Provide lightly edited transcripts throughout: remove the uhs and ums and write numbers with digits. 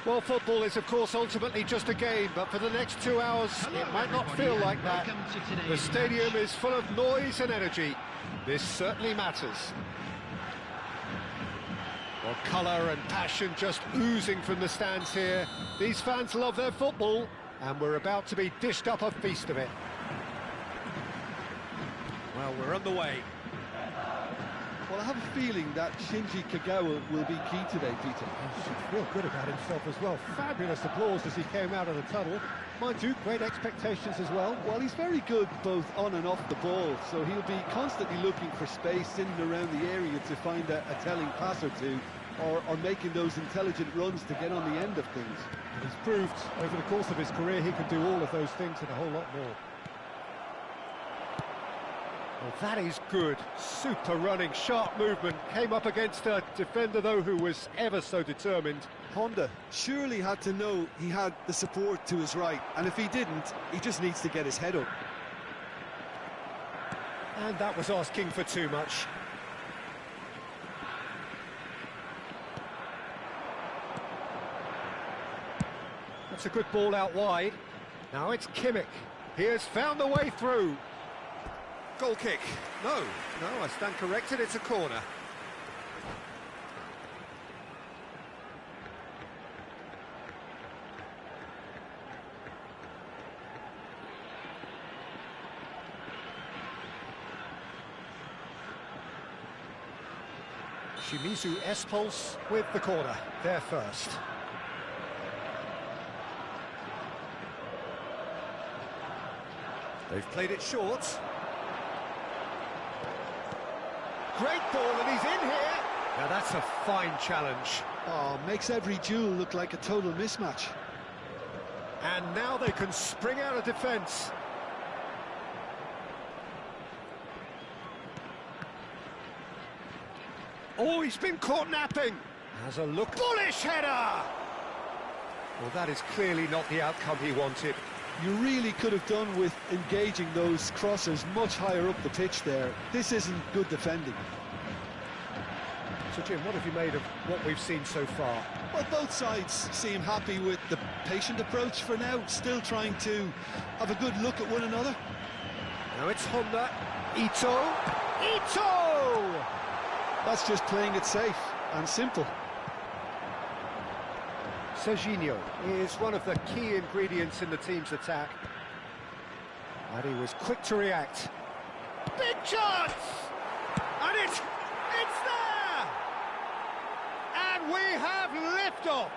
Well, football is, of course, ultimately just a game, but for the next 2 hours, it might not feel like that. The stadium is full of noise and energy. This certainly matters. Well, colour and passion just oozing from the stands here. These fans love their football, and we're about to be dished up a feast of it. Well, we're on the way. Well, I have a feeling that Shinji Kagawa will be key today, Peter. He should feel good about himself as well. Fabulous applause as he came out of the tunnel. Mind you, great expectations as well. Well, he's very good both on and off the ball, so he'll be constantly looking for space in and around the area to find a telling pass or two, or making those intelligent runs to get on the end of things. And he's proved over the course of his career he can do all of those things and a whole lot more. Well, that is good. Super running, sharp movement. Came up against a defender, though, who was ever so determined. Honda surely had to know he had the support to his right, and if he didn't, he just needs to get his head up. And that was asking for too much. That's a good ball out wide. Now it's Kimmich. He has found the way through. Goal kick. No, I stand corrected, it's a corner. Shimizu Espulse with the corner, there first. They've played it short. Great ball, and he's in here. Now that's a fine challenge. Oh, makes every duel look like a total mismatch. And now they can spring out of defence. Oh, he's been caught napping. Has a look. Bullish header! Well, that is clearly not the outcome he wanted. You really could have done with engaging those crossers much higher up the pitch there. This isn't good defending. So, Jim, what have you made of what we've seen so far? Well, both sides seem happy with the patient approach for now, still trying to have a good look at one another. Now it's Honda. Ito! That's just playing it safe and simple. Serginho is one of the key ingredients in the team's attack. And he was quick to react. Big chance! And it's there! And we have liftoff!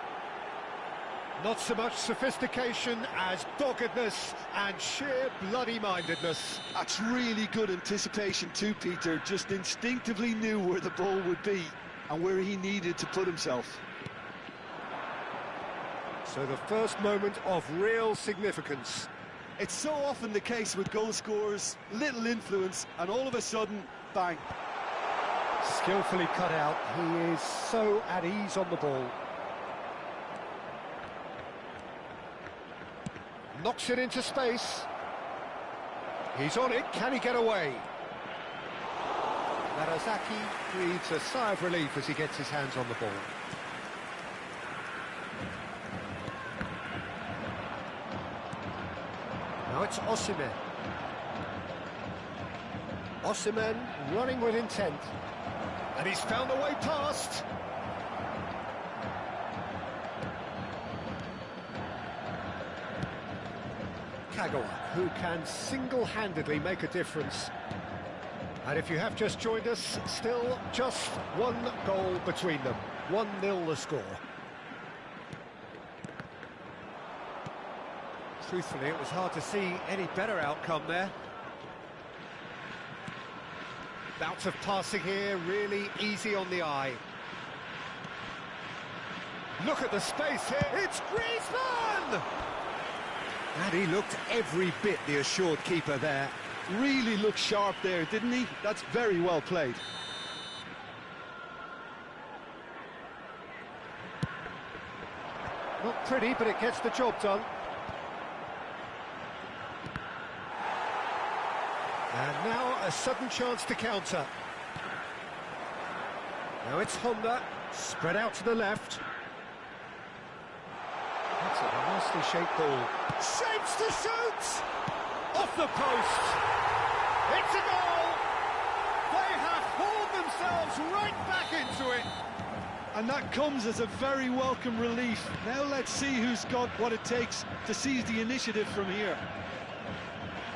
Not so much sophistication as doggedness and sheer bloody-mindedness. That's really good anticipation too, Peter. Just instinctively knew where the ball would be and where he needed to put himself. So the first moment of real significance. It's so often the case with goal scorers, little influence, and all of a sudden, bang. Skillfully cut out, he is so at ease on the ball. Knocks it into space. He's on it, can he get away? Narazaki breathes a sigh of relief as he gets his hands on the ball. Now it's Osimhen. Osimhen running with intent. And he's found a way past. Kagawa, who can single-handedly make a difference. And if you have just joined us, still just one goal between them. 1-0 the score. Truthfully, it was hard to see any better outcome there. Bout of passing here, really easy on the eye. Look at the space here, it's Griezmann! And he looked every bit the assured keeper there. Really looked sharp there, didn't he? That's very well played. Not pretty, but it gets the job done. And now a sudden chance to counter. Now it's Honda, spread out to the left. nicely shaped ball. Shapes to shoot! Off the post! It's a goal! They have hauled themselves right back into it! And that comes as a very welcome relief. Now let's see who's got what it takes to seize the initiative from here.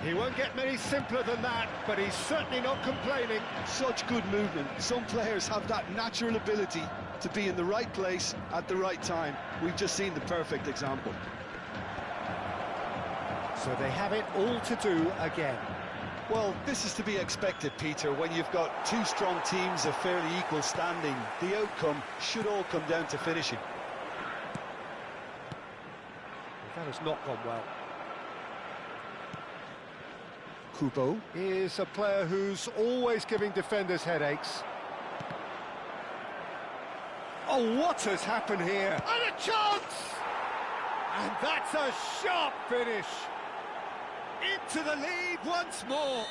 He won't get many simpler than that, but he's certainly not complaining. Such good movement. Some players have that natural ability to be in the right place at the right time. We've just seen the perfect example. So they have it all to do again. Well, this is to be expected, Peter. When you've got two strong teams of fairly equal standing, the outcome should all come down to finishing. That has not gone well. Kubo is a player who's always giving defenders headaches. Oh, what has happened here? And a chance! And that's a sharp finish. Into the lead once more.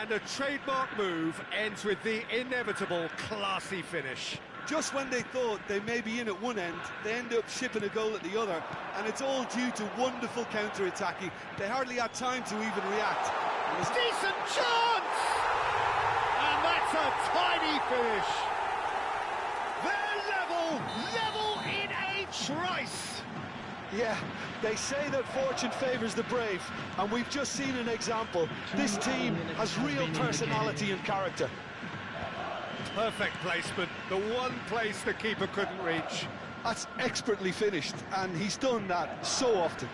And a trademark move ends with the inevitable classy finish. Just when they thought they may be in at one end, they end up shipping a goal at the other, and it's all due to wonderful counter-attacking. They hardly had time to even react. Decent chance! And that's a tiny finish. They're level in a trice. Yeah, they say that fortune favours the brave, and we've just seen an example. This team has real personality and character. Perfect placement, the one place the keeper couldn't reach. That's expertly finished, and he's done that so often.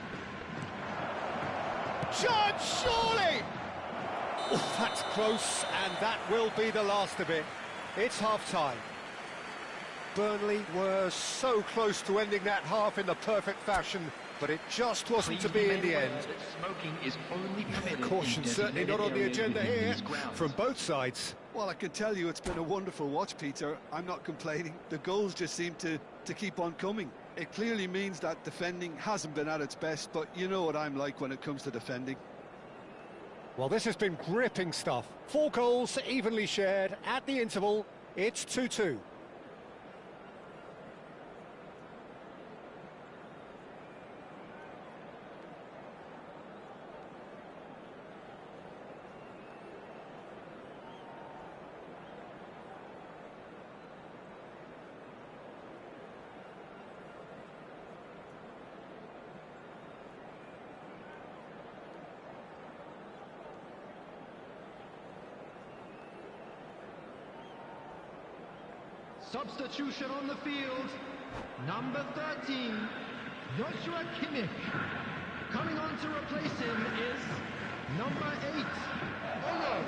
Chance, surely! Oh, that's close, and that will be the last of it. It's half-time. Burnley were so close to ending that half in the perfect fashion, but it just wasn't to be in the end. Smoking is only permitted. Caution certainly not on the agenda here, from both sides. Well, I can tell you it's been a wonderful watch, Peter. I'm not complaining. The goals just seem to keep on coming. It clearly means that defending hasn't been at its best, but you know what I'm like when it comes to defending. Well, this has been gripping stuff. 4 goals evenly shared at the interval. It's 2-2. Substitution on the field, number 13, Joshua Kimmich. Coming on to replace him is number 8, Ono.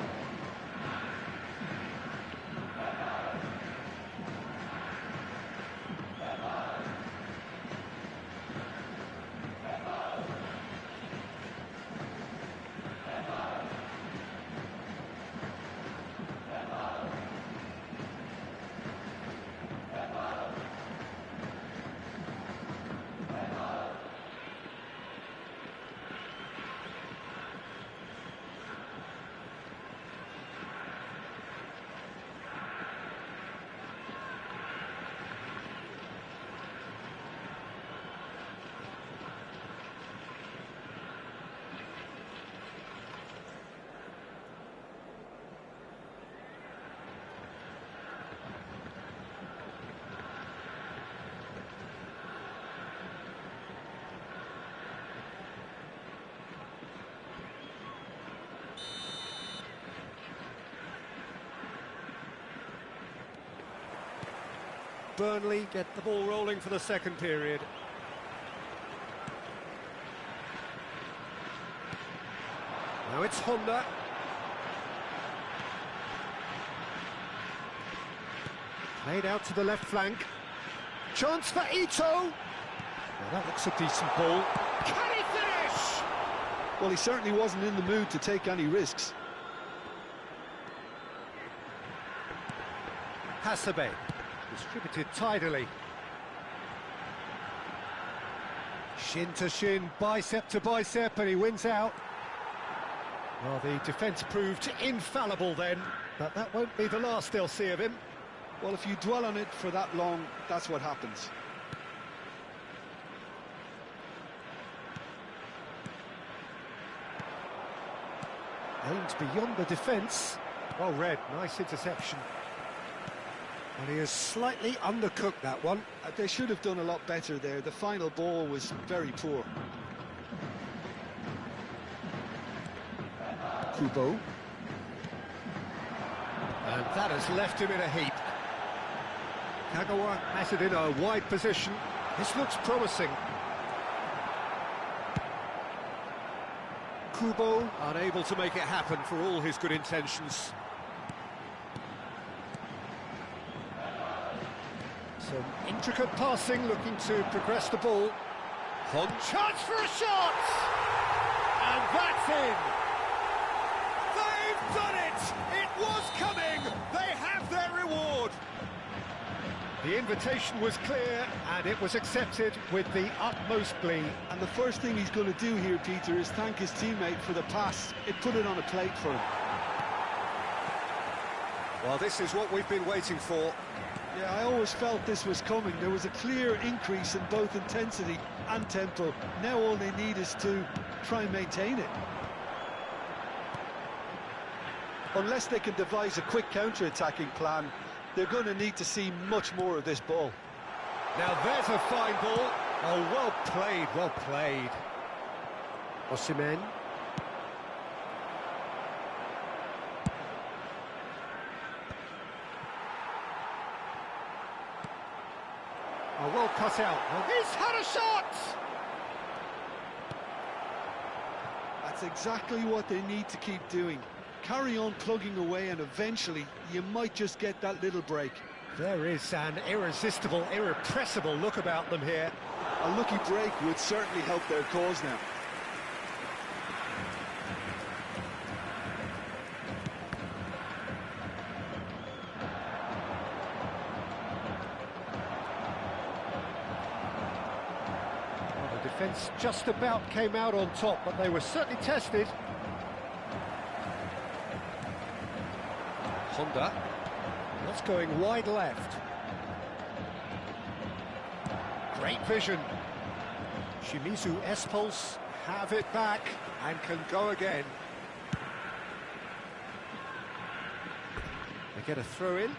Burnley get the ball rolling for the second period. Now it's Honda. Played out to the left flank. Chance for Ito. Well, that looks a decent ball. Can he finish? Well, he certainly wasn't in the mood to take any risks. Hasebe. Distributed tidily. Shin to shin, bicep to bicep, and he wins out. Well, the defence proved infallible then, but that won't be the last they'll see of him. Well, if you dwell on it for that long, that's what happens. Aimed beyond the defence. Well read, nice interception. And he has slightly undercooked that one. They should have done a lot better there. The final ball was very poor. Kubo. And that has left him in a heap. Kagawa has it in a wide position. This looks promising. Kubo unable to make it happen for all his good intentions. Some intricate passing, looking to progress the ball. Chance for a shot! And that's in! They've done it! It was coming! They have their reward! The invitation was clear, and it was accepted with the utmost glee. And the first thing he's going to do here, Peter, is thank his teammate for the pass. It put it on a plate for him. Well, this is what we've been waiting for. Yeah, I always felt this was coming. There was a clear increase in both intensity and tempo. Now all they need is to try and maintain it. Unless they can devise a quick counter-attacking plan, they're going to need to see much more of this ball. Now there's a fine ball. Oh, well played, well played. Osimhen. Oh, well cut out. Well, he's had a shot! That's exactly what they need to keep doing. Carry on plugging away, and eventually you might just get that little break. There is an irresistible, irrepressible look about them here. A lucky break would certainly help their cause now. Well, the defence just about came out on top, but they were certainly tested. Honda. That's going wide left. Great vision. Shimizu Espulse have it back and can go again. They get a throw in.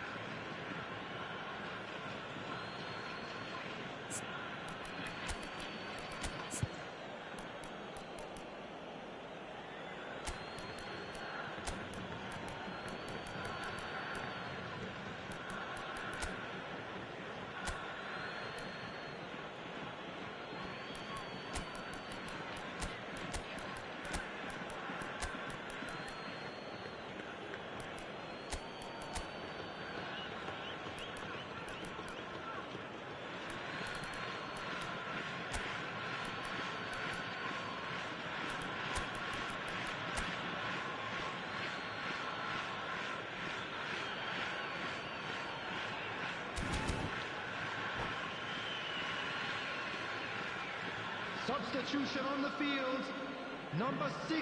Substitution on the field. Number 6,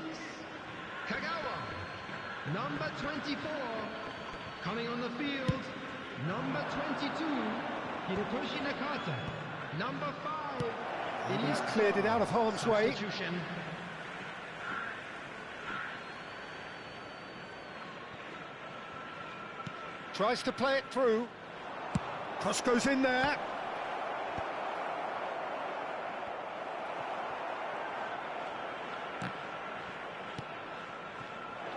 Kagawa. Number 24, coming on the field. Number 22, Hirotoshi Nakata. Number 5, And he's cleared it out of harm's way. substitution. Tries to play it through. Cross goes in there.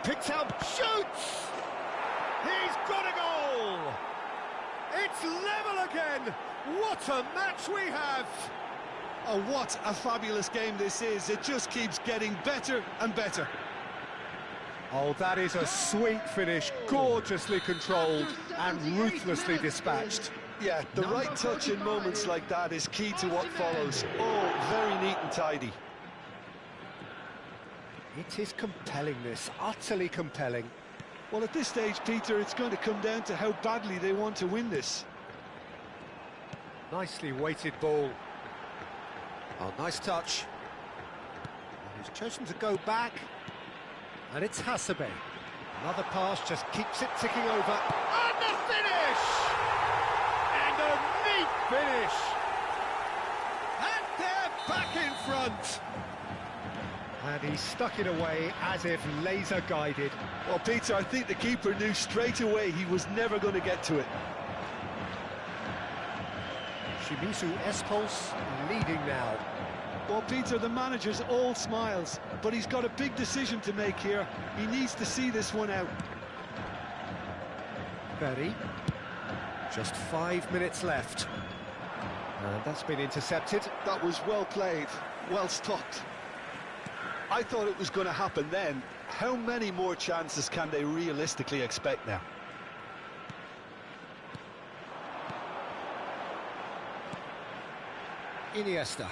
Picks out, shoots! He's got a goal! It's level again! What a match we have! Oh, what a fabulous game this is. It just keeps getting better and better. Oh, that is a sweet finish, gorgeously controlled and ruthlessly dispatched. Yeah, the right touch in moments like that is key to what follows. Oh, very neat and tidy. It is compelling, this, utterly compelling. Well, at this stage, Peter, it's going to come down to how badly they want to win this. Nicely weighted ball. Oh, nice touch. And he's chosen to go back. And it's Hasebe. Another pass just keeps it ticking over. And the finish! And a neat finish! And they're back in front! And he stuck it away as if laser-guided. Well, Peter, I think the keeper knew straight away he was never going to get to it. Shimizu Espulse leading now. Well, Peter, the manager's all smiles, but he's got a big decision to make here. He needs to see this one out. Berry. Just 5 minutes left. And that's been intercepted. That was well played, well stopped. I thought it was going to happen then. How many more chances can they realistically expect now? Iniesta.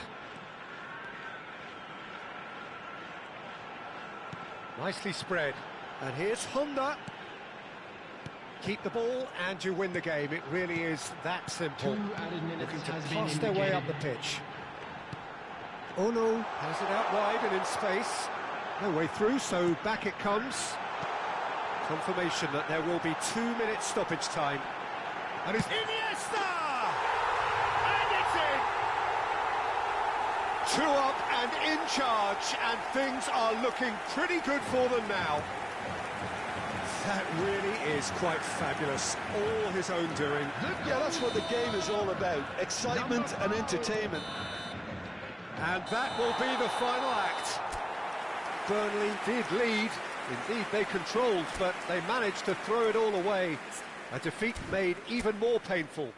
Nicely spread. And here's Honda. Keep the ball and you win the game. It really is that simple. 2 added minutes Looking to has pass been their way up indicated. the pitch. Ono has it out wide and in space. No way through, so back it comes. Confirmation that there will be 2 minutes stoppage time. And it's Iniesta! And it's in! 2 up and in charge, and things are looking pretty good for them now. That really is quite fabulous. All his own doing. Yeah, that's what the game is all about. Excitement and entertainment. And that will be the final act. Burnley did lead. Indeed, they controlled, but they managed to throw it all away. A defeat made even more painful.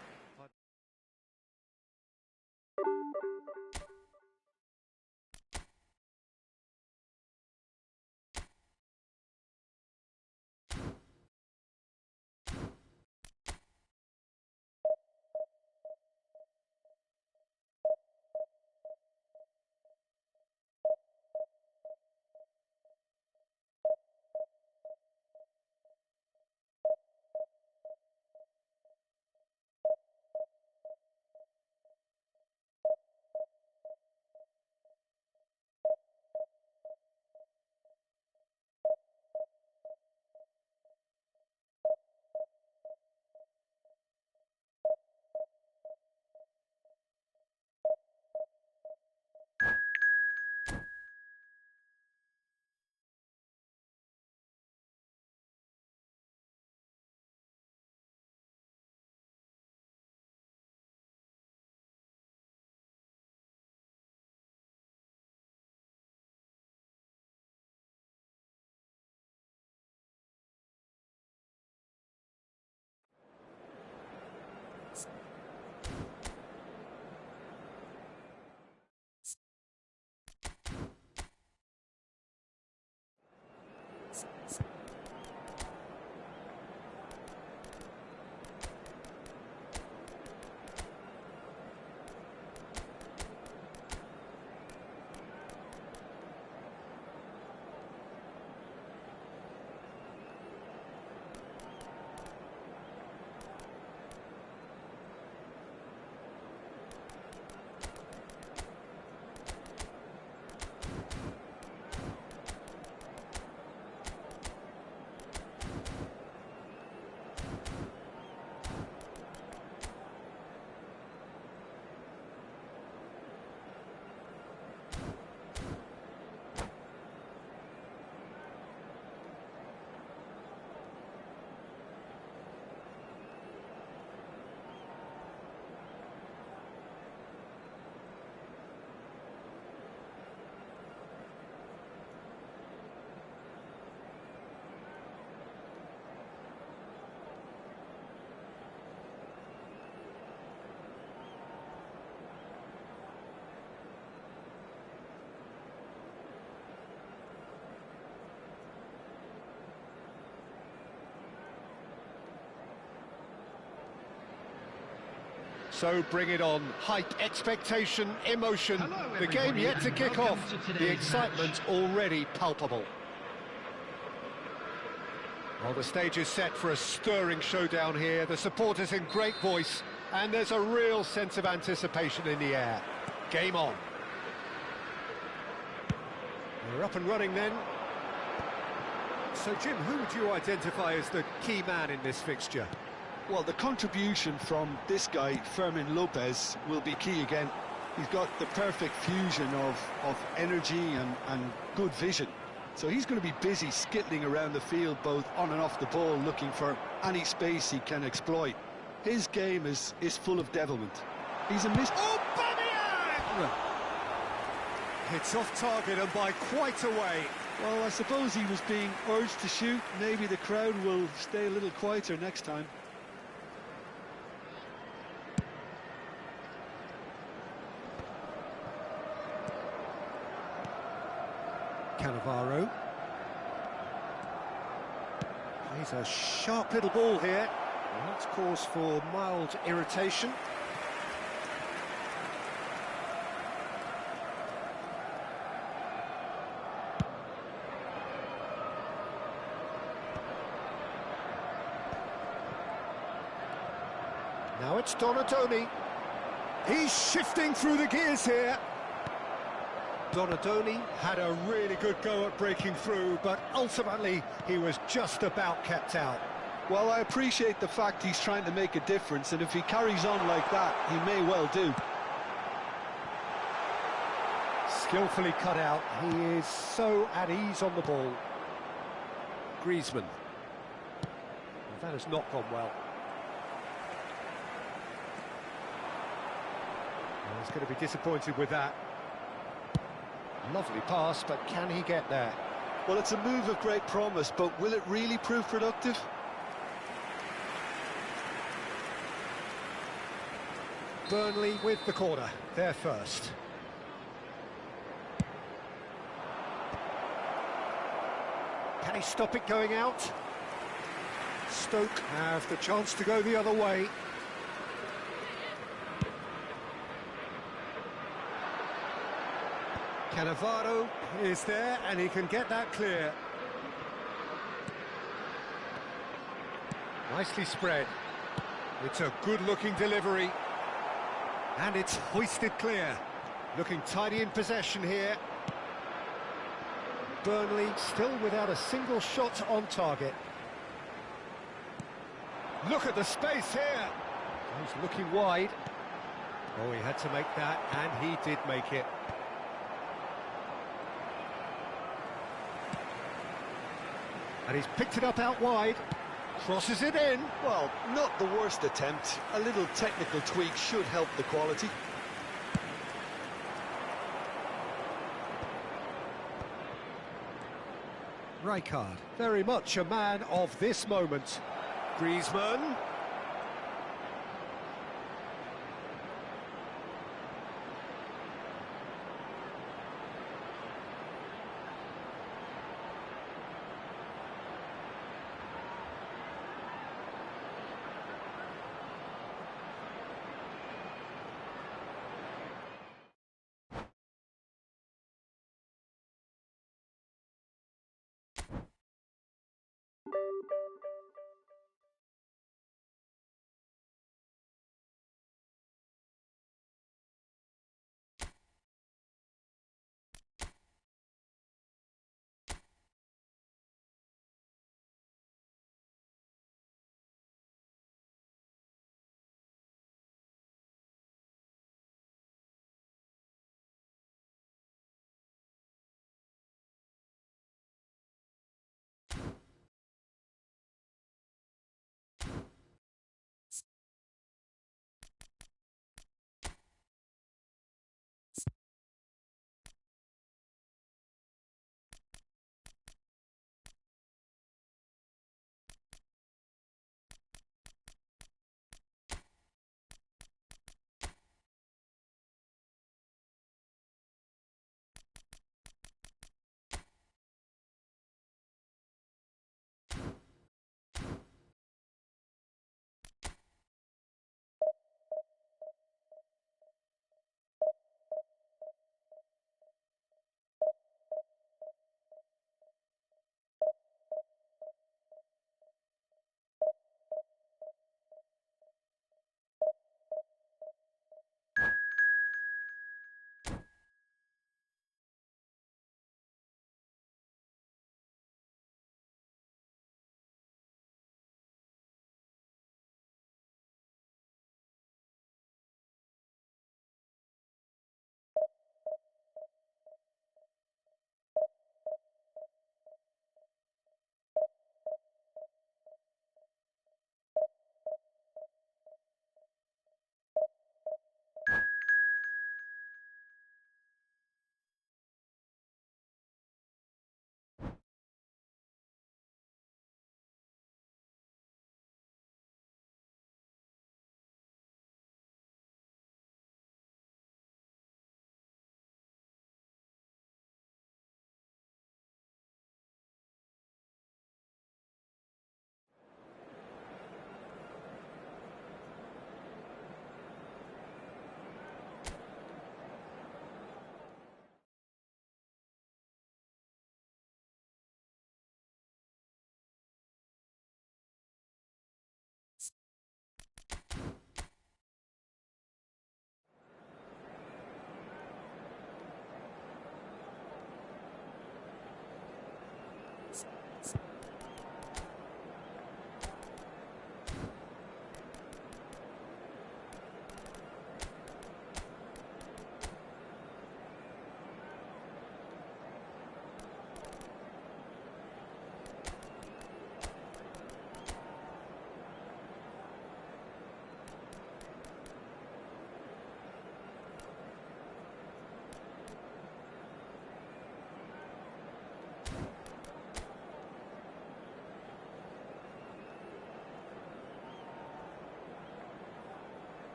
So bring it on. Hype, expectation, emotion. Hello, the game everybody, yet to and kick welcome off. to The today's excitement already palpable. Well, the stage is set for a stirring showdown here. The supporters in great voice, and there's a real sense of anticipation in the air. Game on. We're up and running then. So, Jim, who would you identify as the key man in this fixture? Well, the contribution from this guy, Fermin Lopez, will be key again. He's got the perfect fusion of energy and good vision. So he's going to be busy skittling around the field, both on and off the ball, looking for any space he can exploit. His game is full of devilment. He's a Oh, Bamiyang! It's off target and by quite a way. Well, I suppose he was being urged to shoot. Maybe the crowd will stay a little quieter next time. Cannavaro. He's a sharp little ball here. And that's cause for mild irritation. Now it's Donadoni. He's shifting through the gears here. Donadoni had a really good go at breaking through, but ultimately he was just about kept out. Well, I appreciate the fact he's trying to make a difference, and if he carries on like that, he may well do. Skillfully cut out. He is so at ease on the ball. Griezmann. Well, that has not gone well. Well, he's going to be disappointed with that. Lovely pass, but can he get there? Well, it's a move of great promise, but will it really prove productive? Burnley with the corner, they're first. Can he stop it going out? Stoke have the chance to go the other way. Cannavaro is there, and he can get that clear. Nicely spread. It's a good-looking delivery. And it's hoisted clear. Looking tidy in possession here. Burnley still without a single shot on target. Look at the space here. He's looking wide. Oh, he had to make that, and he did make it. And he's picked it up out wide. Crosses it in. Well, not the worst attempt. A little technical tweak should help the quality. Rijkaard, very much a man of this moment. Griezmann.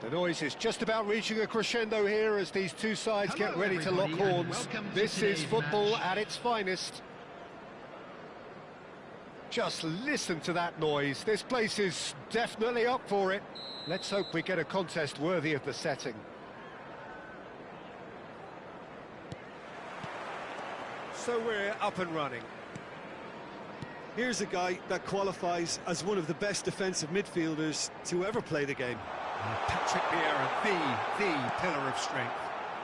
The noise is just about reaching a crescendo here as these two sides get ready to lock everybody, and horns. welcome to This is today's football match. at its finest. Just listen to that noise. This place is definitely up for it. Let's hope we get a contest worthy of the setting. So we're up and running. Here's a guy that qualifies as one of the best defensive midfielders to ever play the game. Patrick Vieira, the pillar of strength.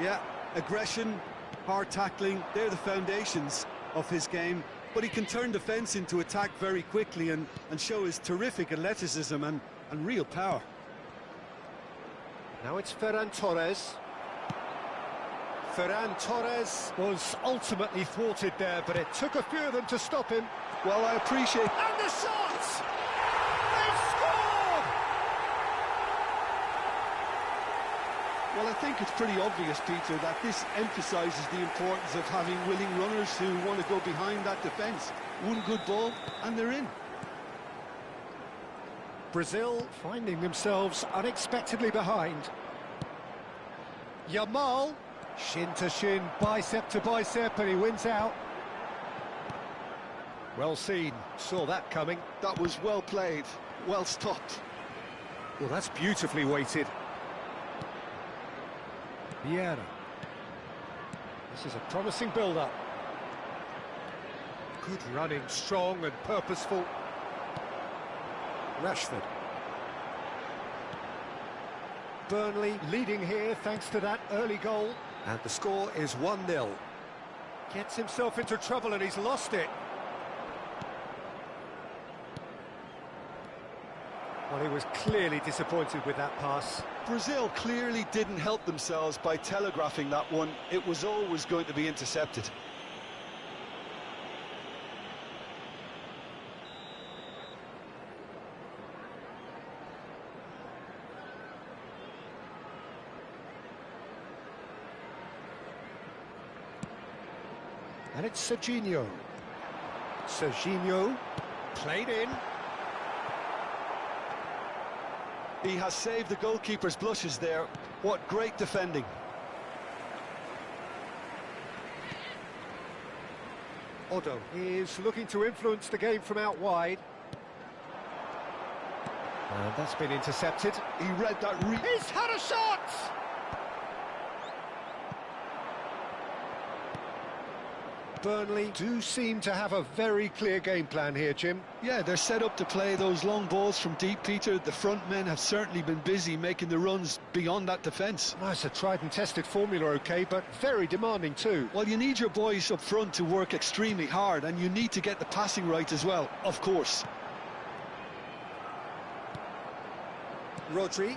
Yeah, aggression, hard tackling, they're the foundations of his game. But he can turn defence into attack very quickly and show his terrific athleticism and real power. Now it's Ferran Torres. Ferran Torres was ultimately thwarted there, but it took a few of them to stop him. Well, I appreciate... And the shot! They've scored! Well, I think it's pretty obvious, Peter, that this emphasises the importance of having willing runners who want to go behind that defence. One good ball, and they're in. Brazil finding themselves unexpectedly behind. Yamal, shin to shin, bicep to bicep, and he wins out. Well seen, saw that coming. That was well played, well stopped. Well, that's beautifully weighted. Vieira. This is a promising build-up. Good running, strong and purposeful. Rashford. Burnley leading here thanks to that early goal. And the score is 1-0. Gets himself into trouble and he's lost it. Well, he was clearly disappointed with that pass. Brazil clearly didn't help themselves by telegraphing that one. It was always going to be intercepted. And it's Serginho. Serginho, played in. He has saved the goalkeeper's blushes there. What great defending. Otto is looking to influence the game from out wide. And that's been intercepted. He read that He's had a shot! Burnley do seem to have a very clear game plan here, Jim. Yeah, they're set up to play those long balls from deep, Peter. The front men have certainly been busy making the runs beyond that defence. Well, it's a tried and tested formula, OK, but very demanding too. Well, you need your boys up front to work extremely hard, and you need to get the passing right as well, of course. Rodri.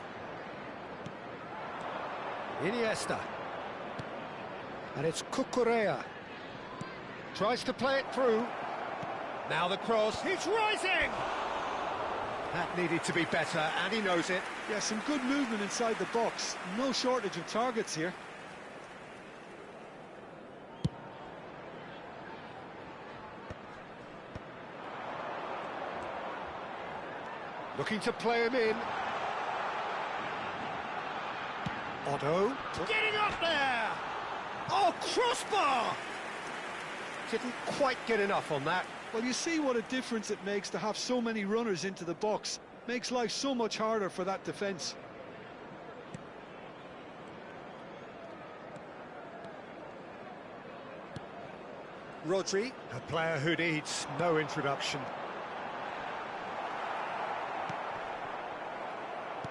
Iniesta. And it's Cucurella. Tries to play it through. Now the cross. He's rising! That needed to be better, and he knows it. Yeah, some good movement inside the box. No shortage of targets here. Looking to play him in. Otto. Getting up there! Oh, crossbar! Didn't quite get enough on that. Well, you see what a difference it makes to have so many runners into the box. Makes life so much harder for that defence. Rodri, a player who needs no introduction.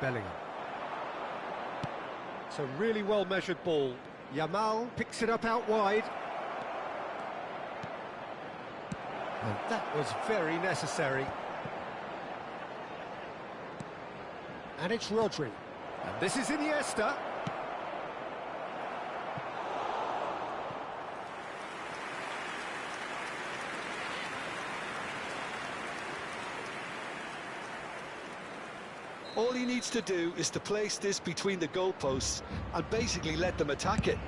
Bellingham. It's a really well-measured ball. Yamal picks it up out wide. And that was very necessary. And it's Rodri. And this is Iniesta. All he needs to do is to place this between the goalposts and basically let them attack it.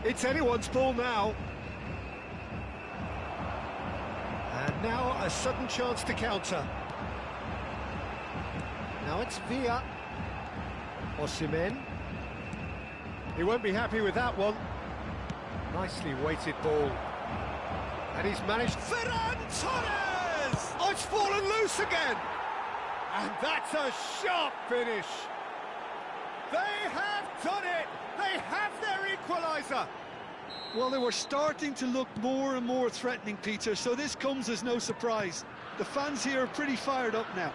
It's anyone's ball now. And now a sudden chance to counter. Now it's Villa. Osimhen. He won't be happy with that one. Nicely weighted ball. And he's managed... Ferran Torres! Oh, it's fallen loose again! And that's a sharp finish. They have done it! They have their equaliser! Well, they were starting to look more and more threatening, Peter, so this comes as no surprise. The fans here are pretty fired up now.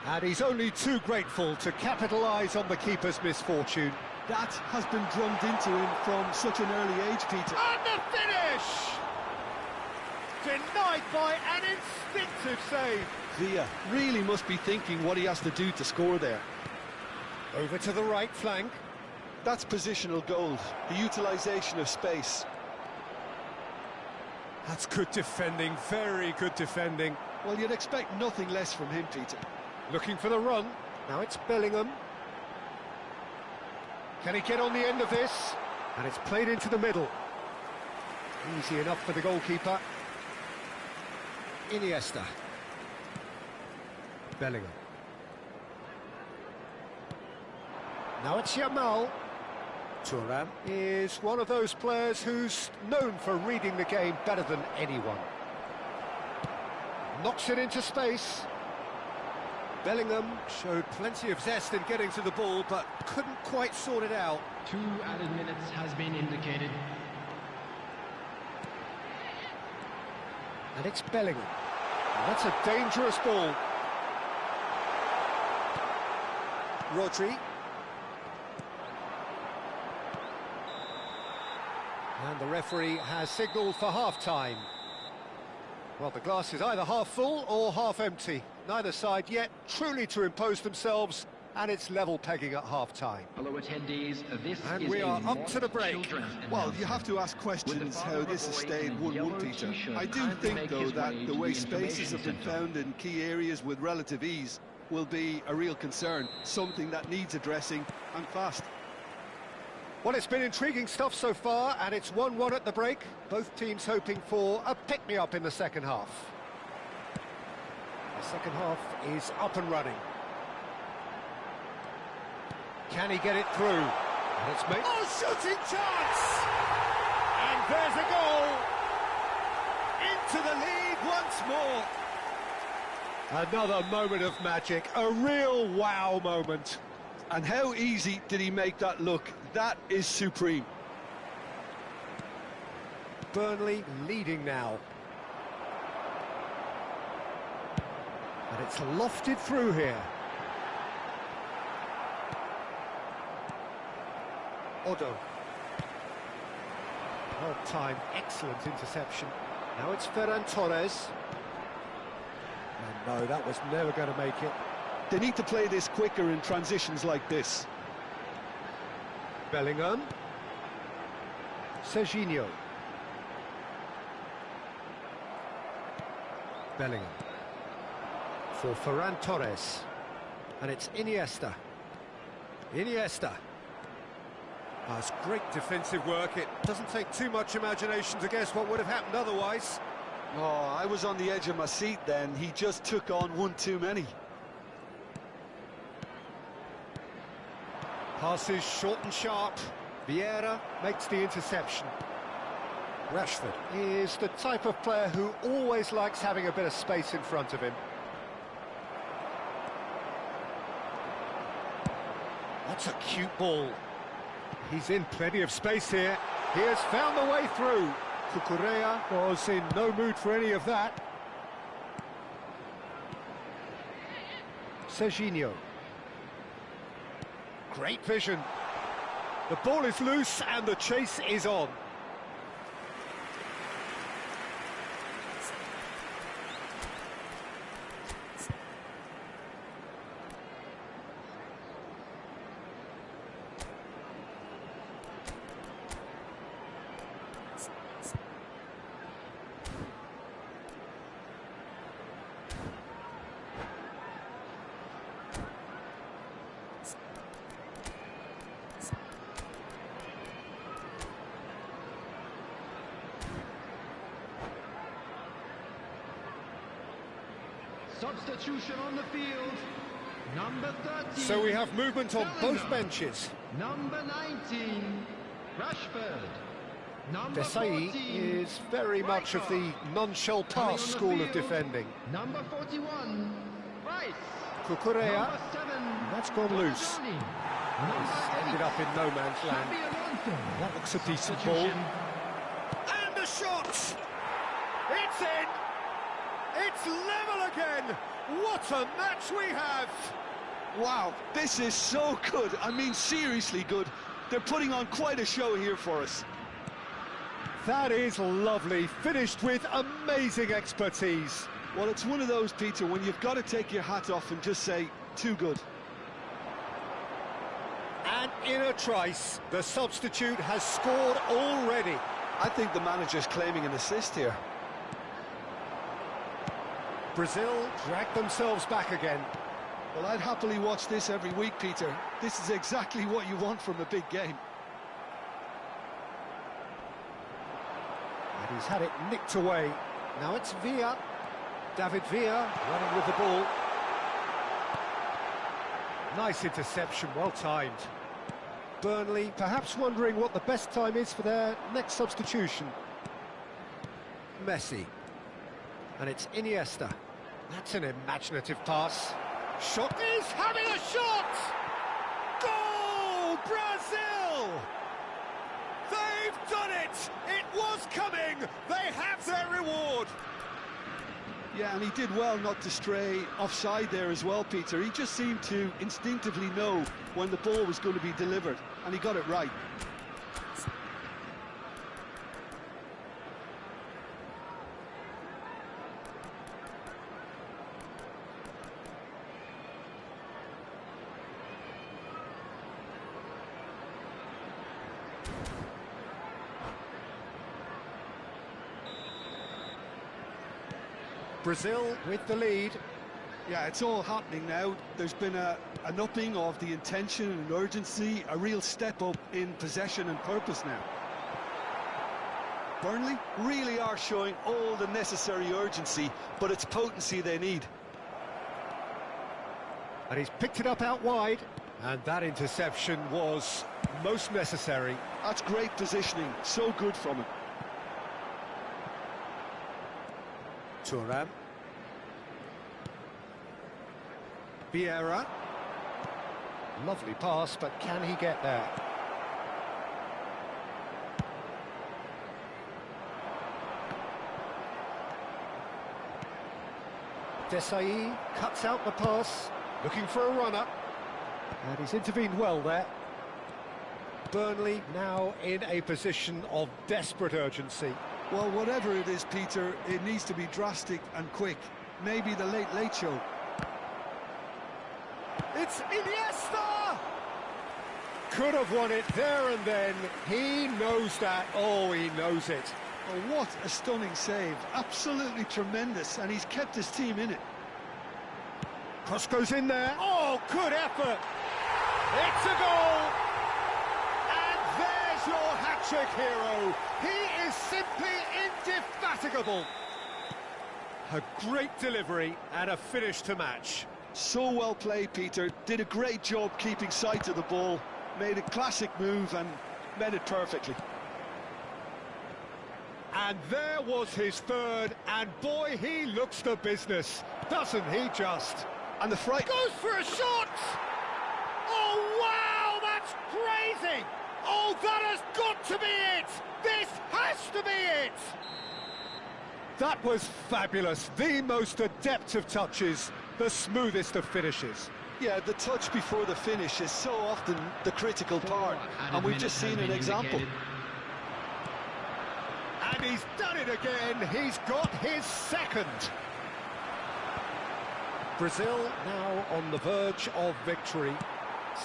And he's only too grateful to capitalise on the keeper's misfortune. That has been drummed into him from such an early age, Peter. And the finish! Denied by an instinctive save. Villa really must be thinking what he has to do to score there. Over to the right flank. That's positional goals, the utilisation of space. That's good defending, very good defending. Well, you'd expect nothing less from him, Peter. Looking for the run. Now it's Bellingham. Can he get on the end of this? And it's played into the middle. Easy enough for the goalkeeper. Iniesta. Bellingham. Now it's Yamal. Thuram is one of those players who's known for reading the game better than anyone. Knocks it into space. Bellingham showed plenty of zest in getting to the ball, but couldn't quite sort it out. 2 added minutes has been indicated. And it's Bellingham. And that's a dangerous ball. Rodri. And the referee has signalled for half-time. Well, the glass is either half full or half empty. Neither side yet truly to impose themselves, and it's level pegging at half-time. Hello attendees, this and is we are up to the break. Well, you have to ask questions how this has stayed 1-1, Peter. I do think, though, that the way spaces have been found in key areas with relative ease will be a real concern, something that needs addressing, and fast. Well, it's been intriguing stuff so far, and it's 1-1 at the break. Both teams hoping for a pick-me-up in the second half. The second half is up and running. Can he get it through? And it's made... Oh, shooting chance! And there's a goal! Into the lead once more. Another moment of magic, a real wow moment. And how easy did he make that look? That is supreme. Burnley leading now. And it's lofted through here. Odo. Well timed, excellent interception. Now it's Ferran Torres. And no, that was never going to make it. They need to play this quicker in transitions like this. Bellingham. Serginho. Bellingham. For Ferran Torres. And it's Iniesta. Iniesta. That's great defensive work. It doesn't take too much imagination to guess what would have happened otherwise. Oh, I was on the edge of my seat then. He just took on one too many. Passes short and sharp. Vieira makes the interception. Rashford is the type of player who always likes having a bit of space in front of him. What a cute ball. He's in plenty of space here. He has found the way through. Cucurella was in no mood for any of that. Serginho. Great vision. The ball is loose and the chase is on. Substitution on the field. Number 13. So we have movement on both Bellingham. benches. Number 19, Rashford. Number Desai 14, is very much of the non-shell Coming pass on the school of field, defending. Number 41, Rice. Cucurella, Number 7, that's gone loose. Barzani. Ended Number up in no man's 8, land. Xabi Alonso. That looks a decent ball. Substitution. And the shot! It's in! It's level again! What a match we have! Wow, this is so good. I mean, seriously good. They're putting on quite a show here for us. That is lovely, finished with amazing expertise. Well, it's one of those, Peter, when you've got to take your hat off and just say, too good. And in a trice, the substitute has scored already. I think the manager's claiming an assist here. Brazil drag themselves back again. Well, I'd happily watch this every week, Peter. This is exactly what you want from a big game. And he's had it nicked away. Now it's Villa. David Villa running with the ball. Nice interception, well timed. Burnley perhaps wondering what the best time is for their next substitution. Messi. And it's Iniesta. That's an imaginative pass. Shot is having a shot! Goal! Brazil! They've done it! It was coming! They have their reward! Yeah, and he did well not to stray offside there as well, Peter. He just seemed to instinctively know when the ball was going to be delivered, and he got it right. Brazil with the lead. Yeah, it's all happening now. There's been an upping of the intention and urgency, a real step up in possession and purpose now. Burnley really are showing all the necessary urgency, but it's potency they need. And he's picked it up out wide. And that interception was most necessary. That's great positioning, so good from him. Thuram. Vieira. Lovely pass, but can he get there? Desai cuts out the pass, looking for a runner. And he's intervened well there. Burnley now in a position of desperate urgency. Well, whatever it is, Peter, it needs to be drastic and quick. Maybe the late show. It's Iniesta! Could have won it there and then. He knows that. Oh, he knows it. Oh, what a stunning save. Absolutely tremendous, and he's kept his team in it. Cross goes in there. Oh, good effort. It's a goal. And there's your hat-trick hero. He is simply indefatigable. A great delivery and a finish to match. So well played, Peter. Did a great job keeping sight of the ball. Made a classic move and met it perfectly. And there was his third, and boy, he looks the business, doesn't he just? And the fright Goes for a shot! Oh, wow, that's crazy! Oh, that has got to be it! This has to be it! That was fabulous, the most adept of touches, the smoothest of finishes. Yeah, the touch before the finish is so often the critical part, and we've just seen an example. And he's done it again, he's got his second. Brazil now on the verge of victory,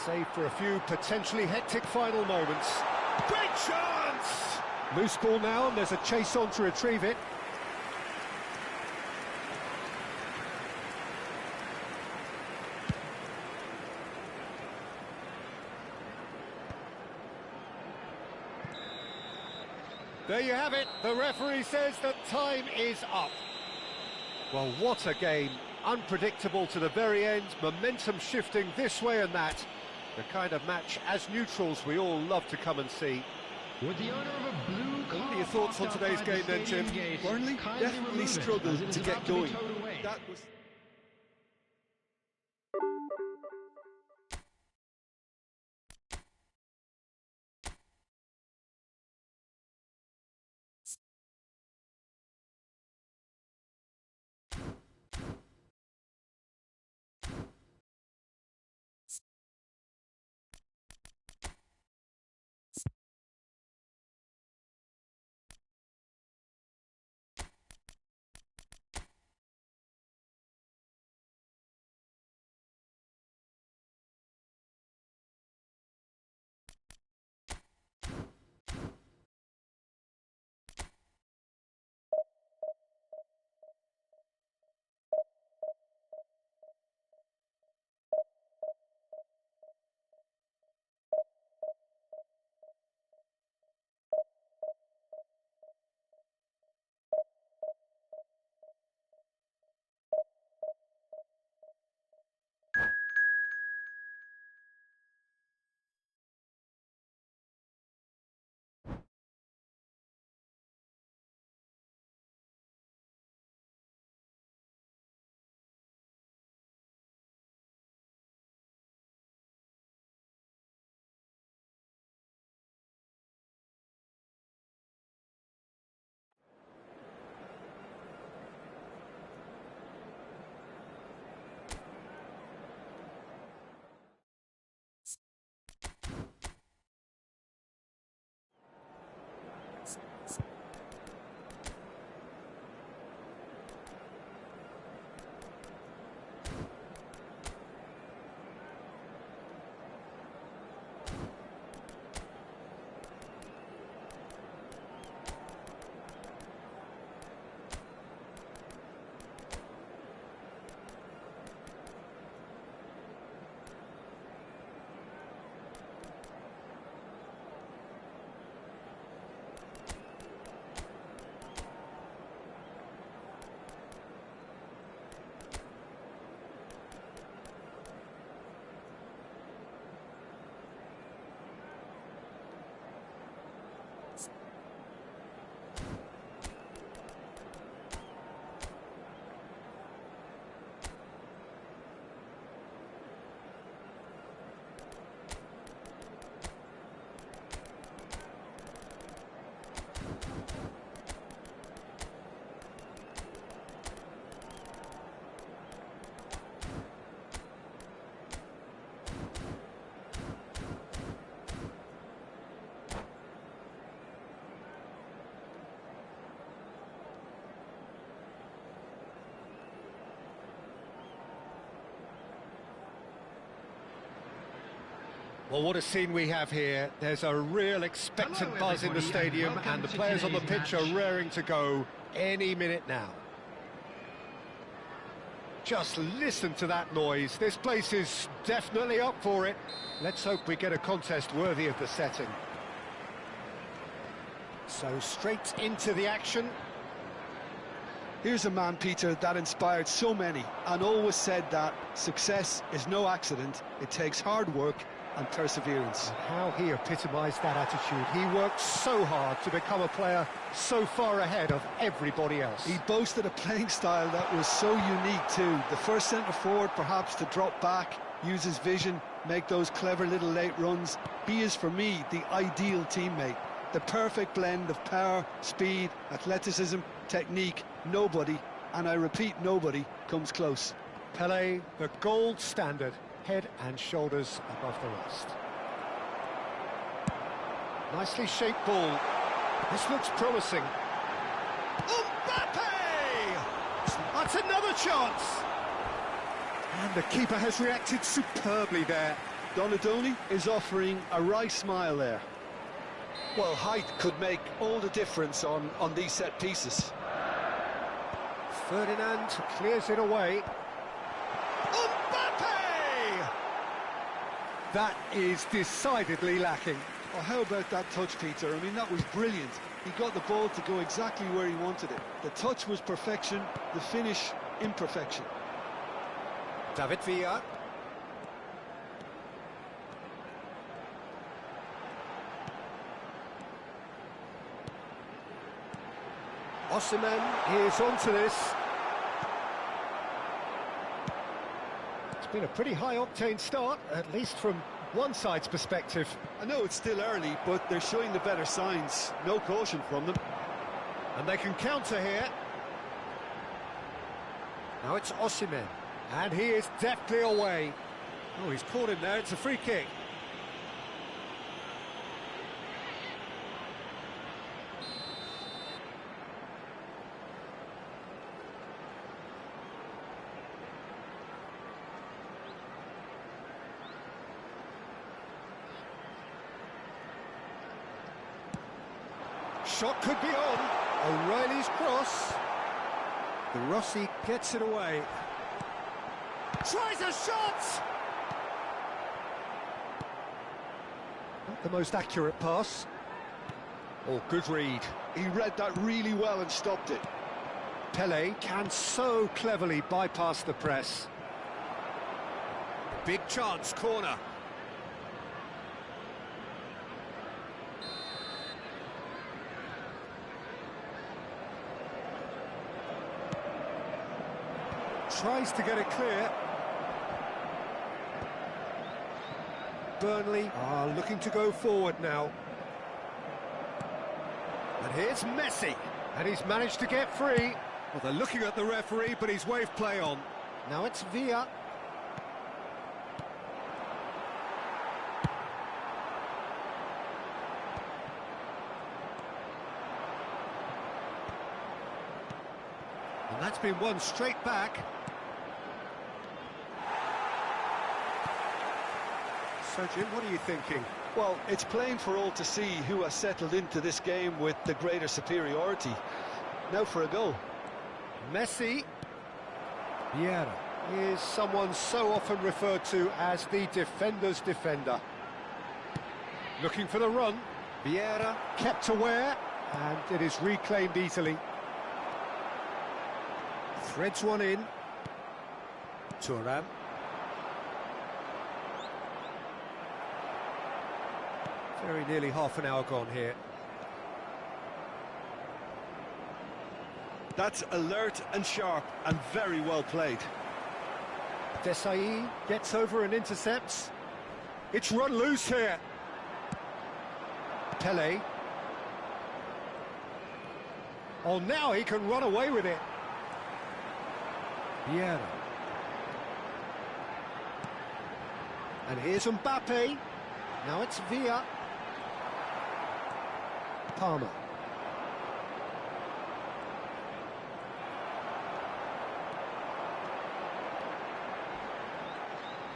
save for a few potentially hectic final moments. Great chance! Loose ball now, and there's a chase on to retrieve it. There you have it. The referee says that time is up. Well, what a game. Unpredictable to the very end, momentum shifting this way and that. The kind of match, as neutrals, we all love to come and see. With the owner of a blue car What are your thoughts on today's game then, Jim? Burnley definitely struggled to get going. That was... Well, what a scene we have here. There's a real expectant buzz in the stadium, and the players on the pitch are raring to go any minute now. Just listen to that noise. This place is definitely up for it. Let's hope we get a contest worthy of the setting. So straight into the action. Here's a man, Peter, that inspired so many and always said that success is no accident. It takes hard work and perseverance. And how he epitomised that attitude. He worked so hard to become a player so far ahead of everybody else. He boasted a playing style that was so unique too. The first centre-forward perhaps to drop back, use his vision, make those clever little late runs. He is, for me, the ideal teammate. The perfect blend of power, speed, athleticism, technique. Nobody, and I repeat, nobody, comes close. Pelé, the gold standard, head and shoulders above the rest. Nicely shaped ball. This looks promising. Mbappe! That's another chance! And the keeper has reacted superbly there. Donadoni is offering a wry smile there. Well, height could make all the difference on these set pieces. Ferdinand clears it away. Mbappe! That is decidedly lacking. Oh, how about that touch, Peter? I mean, that was brilliant. He got the ball to go exactly where he wanted it. The touch was perfection, the finish imperfection. David Villa. Osimhen is onto this. It's been a pretty high-octane start, at least from one side's perspective. I know it's still early, but they're showing the better signs. No caution from them. And they can counter here. Now it's Osimhen, and he is deftly away. Oh, he's caught him there, it's a free kick. Shot could be on. O'Reilly's cross. The Rossi gets it away. Tries a shot! Not the most accurate pass. Oh, good read. He read that really well and stopped it. Pele can so cleverly bypass the press. Big chance, corner. Tries to get it clear. Burnley are looking to go forward now. And here's Messi. And he's managed to get free. Well, they're looking at the referee, but he's waved play on. Now it's Villa. And that's been won straight back. So, Jim, what are you thinking? Well, it's plain for all to see who has settled into this game with the greater superiority. Now for a goal. Messi. Vieira is someone so often referred to as the defender's defender. Looking for the run. Vieira kept aware, and it is reclaimed easily. Threads one in. Thuram. Very nearly half an hour gone here. That's alert and sharp and very well played. Desai gets over and intercepts. It's run loose here. Pele. Oh, now he can run away with it. Vieira. And here's Mbappe. Now it's Villa. Palmer.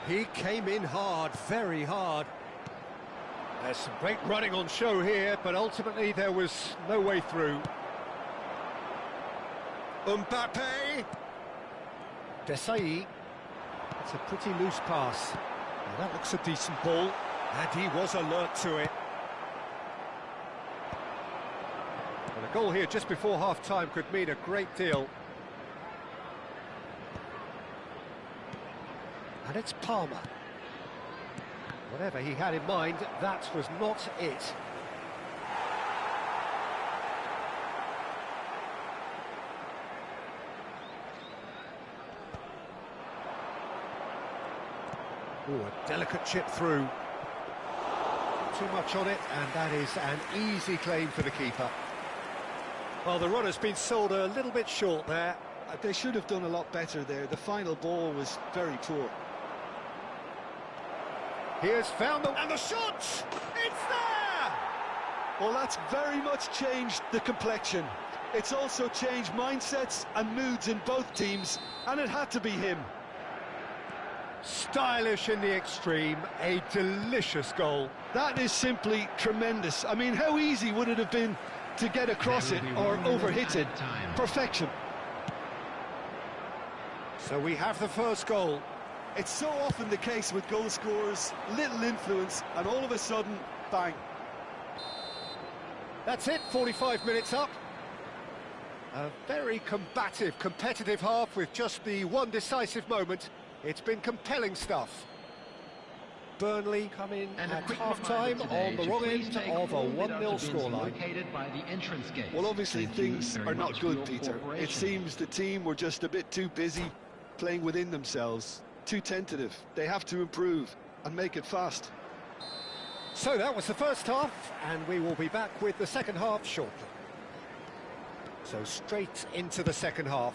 He came in hard, very hard. There's some great running on show here, but ultimately there was no way through. Mbappe! Desai. It's a pretty loose pass. Now that looks a decent ball, and he was alert to it. And a goal here just before half-time could mean a great deal. And it's Palmer. Whatever he had in mind, that was not it. Oh, a delicate chip through. Too much on it, and that is an easy claim for the keeper. Well, the run has been sold a little bit short there. They should have done a lot better there. The final ball was very poor. He has found them, and the shot! It's there! Well, that's very much changed the complexion. It's also changed mindsets and moods in both teams, and it had to be him. Stylish in the extreme, a delicious goal. That is simply tremendous. I mean, how easy would it have been to get across it or overhit it? Perfection. So we have the first goal. It's so often the case with goal scorers, little influence, and all of a sudden, bang. That's it, 45 minutes up. A very combative, competitive half with just the one decisive moment. It's been compelling stuff. Burnley come in And at a quick half-time reminder today on the to wrong please end take of a all bid 1-0 outer bins scoreline. located by the entrance gate. Well, obviously Thank you things very are not much good, for your Peter. It cooperation. seems the team were just a bit too busy playing within themselves, too tentative. They have to improve and make it fast. So that was the first half, and we will be back with the second half shortly. So straight into the second half.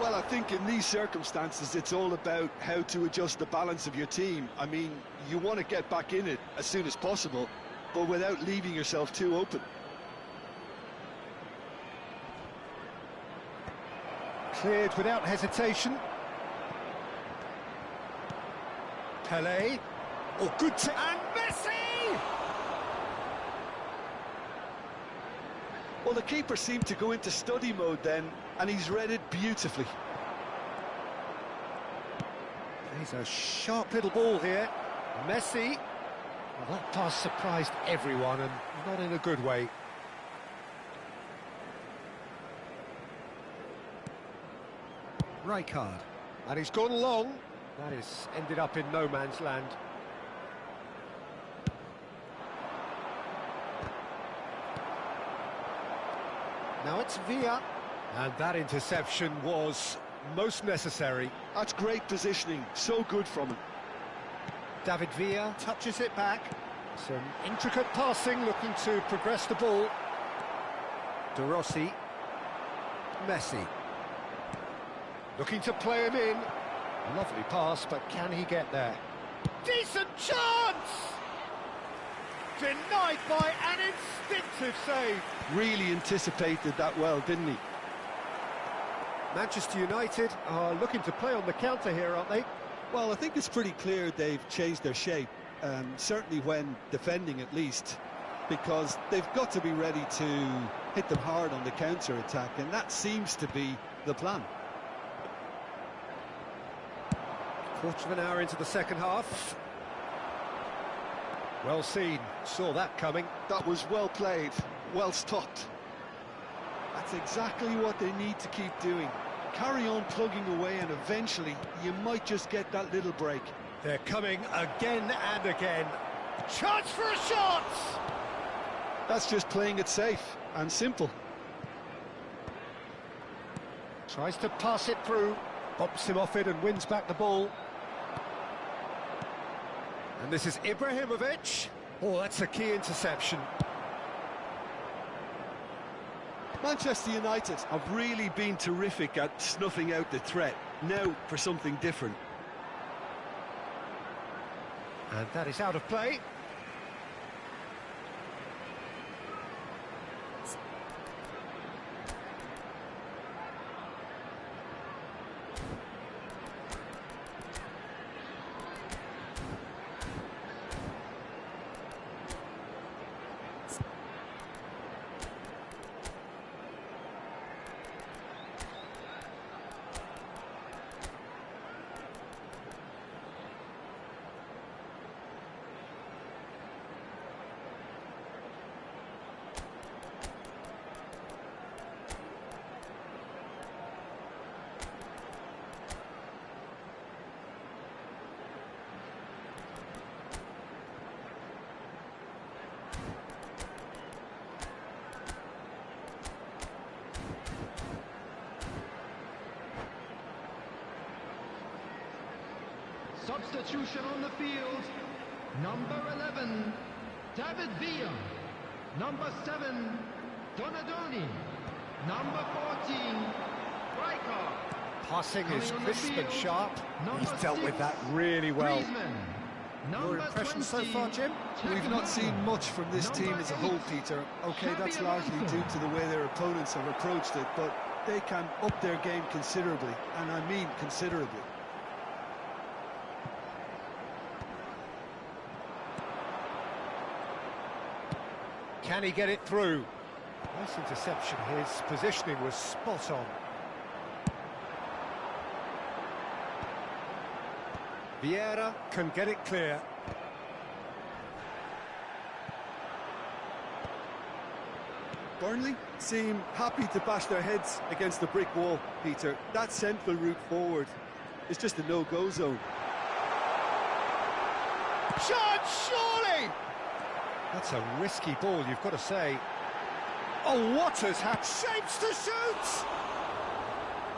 Well, I think in these circumstances, it's all about how to adjust the balance of your team. I mean, you want to get back in it as soon as possible, but without leaving yourself too open. Cleared without hesitation. Pelé. Oh, good and Messi! Well, the keeper seemed to go into study mode then, and he's read it beautifully. He's a sharp little ball here. Messi. Well, that pass surprised everyone, and not in a good way. Rijkaard. And he's gone long. That is ended up in no man's land. Now it's Villa. And that interception was most necessary. That's great positioning, so good from him. David Villa touches it back. Some intricate passing, looking to progress the ball. De Rossi. Messi. Looking to play him in. Lovely pass, but can he get there? Decent chance! Denied by an instinctive save. Really anticipated that well, didn't he? Manchester United are looking to play on the counter here, aren't they? Well, I think it's pretty clear they've changed their shape, certainly when defending at least, because they've got to be ready to hit them hard on the counter-attack, and that seems to be the plan. Quarter of an hour into the second half. Well seen, saw that coming. That was well played, well stopped. That's exactly what they need to keep doing. Carry on plugging away, and eventually you might just get that little break. They're coming again and again. Chance for a shot! That's just playing it safe and simple. Tries to pass it through, bumps him off it and wins back the ball. And this is Ibrahimovic. Oh, that's a key interception. Manchester United have really been terrific at snuffing out the threat. Now for something different. And that is out of play. Substitution on the field. Number 11, David Villa. Number 7, Donadoni. Number 14, Rijkaard. Passing is Coming on the crisp and field, sharp. number He's dealt with 6, that really well. Griezmann. Your Number impression 20, so far, Jim? We've not seen much from this team as a whole, Peter. Okay, that's largely due to the way their opponents have approached it, but they can up their game considerably, and I mean considerably. Can he get it through? Nice interception. His positioning was spot on. Vieira can get it clear. Burnley seem happy to bash their heads against the brick wall, Peter. That central route forward is just a no-go zone. Shot, surely! That's a risky ball, you've got to say. Oh, what has happened? Shapes to shoot!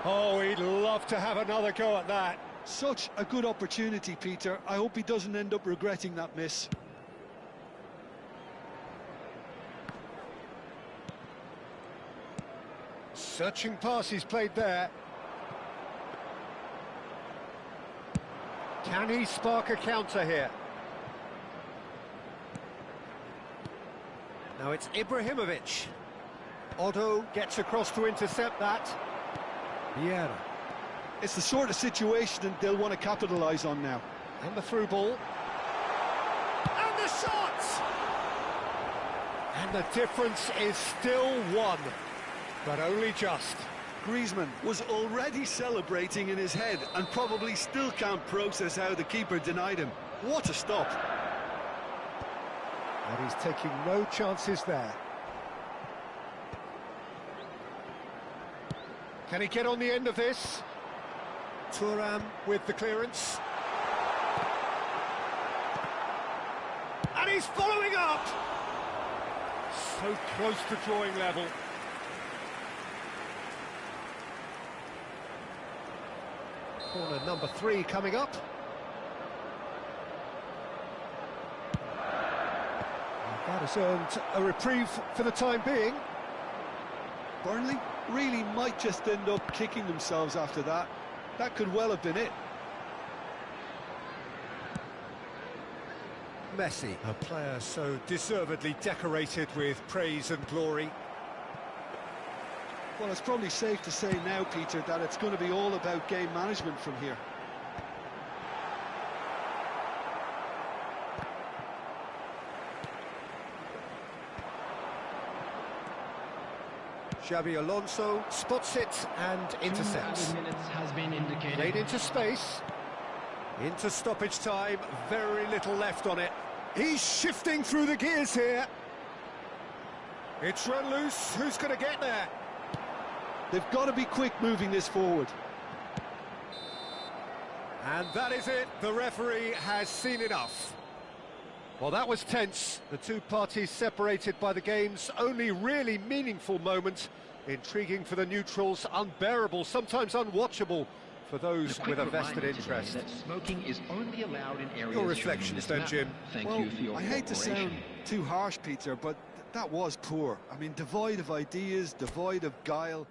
Oh, he'd love to have another go at that. Such a good opportunity, Peter. I hope he doesn't end up regretting that miss. Searching pass he's played there. Can he spark a counter here? Now it's Ibrahimovic. Otto gets across to intercept that. Vieira. It's the sort of situation that they'll want to capitalise on now. And the through ball. And the shot! And the difference is still one, but only just. Griezmann was already celebrating in his head and probably still can't process how the keeper denied him. What a stop. And he's taking no chances there. Can he get on the end of this? Thuram with the clearance. And he's following up! So close to drawing level. Corner number 3 coming up. And that has earned a reprieve for the time being. Burnley really might just end up kicking themselves after that. That could well have been it. Messi, a player so deservedly decorated with praise and glory. Well, it's probably safe to say now, Peter, that it's going to be all about game management from here. Xabi Alonso spots it and intercepts. 2 minutes has been indicated. Played into space. Into stoppage time, very little left on it. He's shifting through the gears here. It's run loose, who's going to get there? They've got to be quick moving this forward. And that is it, the referee has seen enough. Well, that was tense. The two parties separated by the game's only really meaningful moment. Intriguing for the neutrals, unbearable, sometimes unwatchable for those with a vested interest. That smoking is only allowed in areas. Your reflections then, Jim? Thank Well, you for your I hate to sound cooperation. too harsh, Peter, but that was poor. I mean, devoid of ideas, devoid of guile.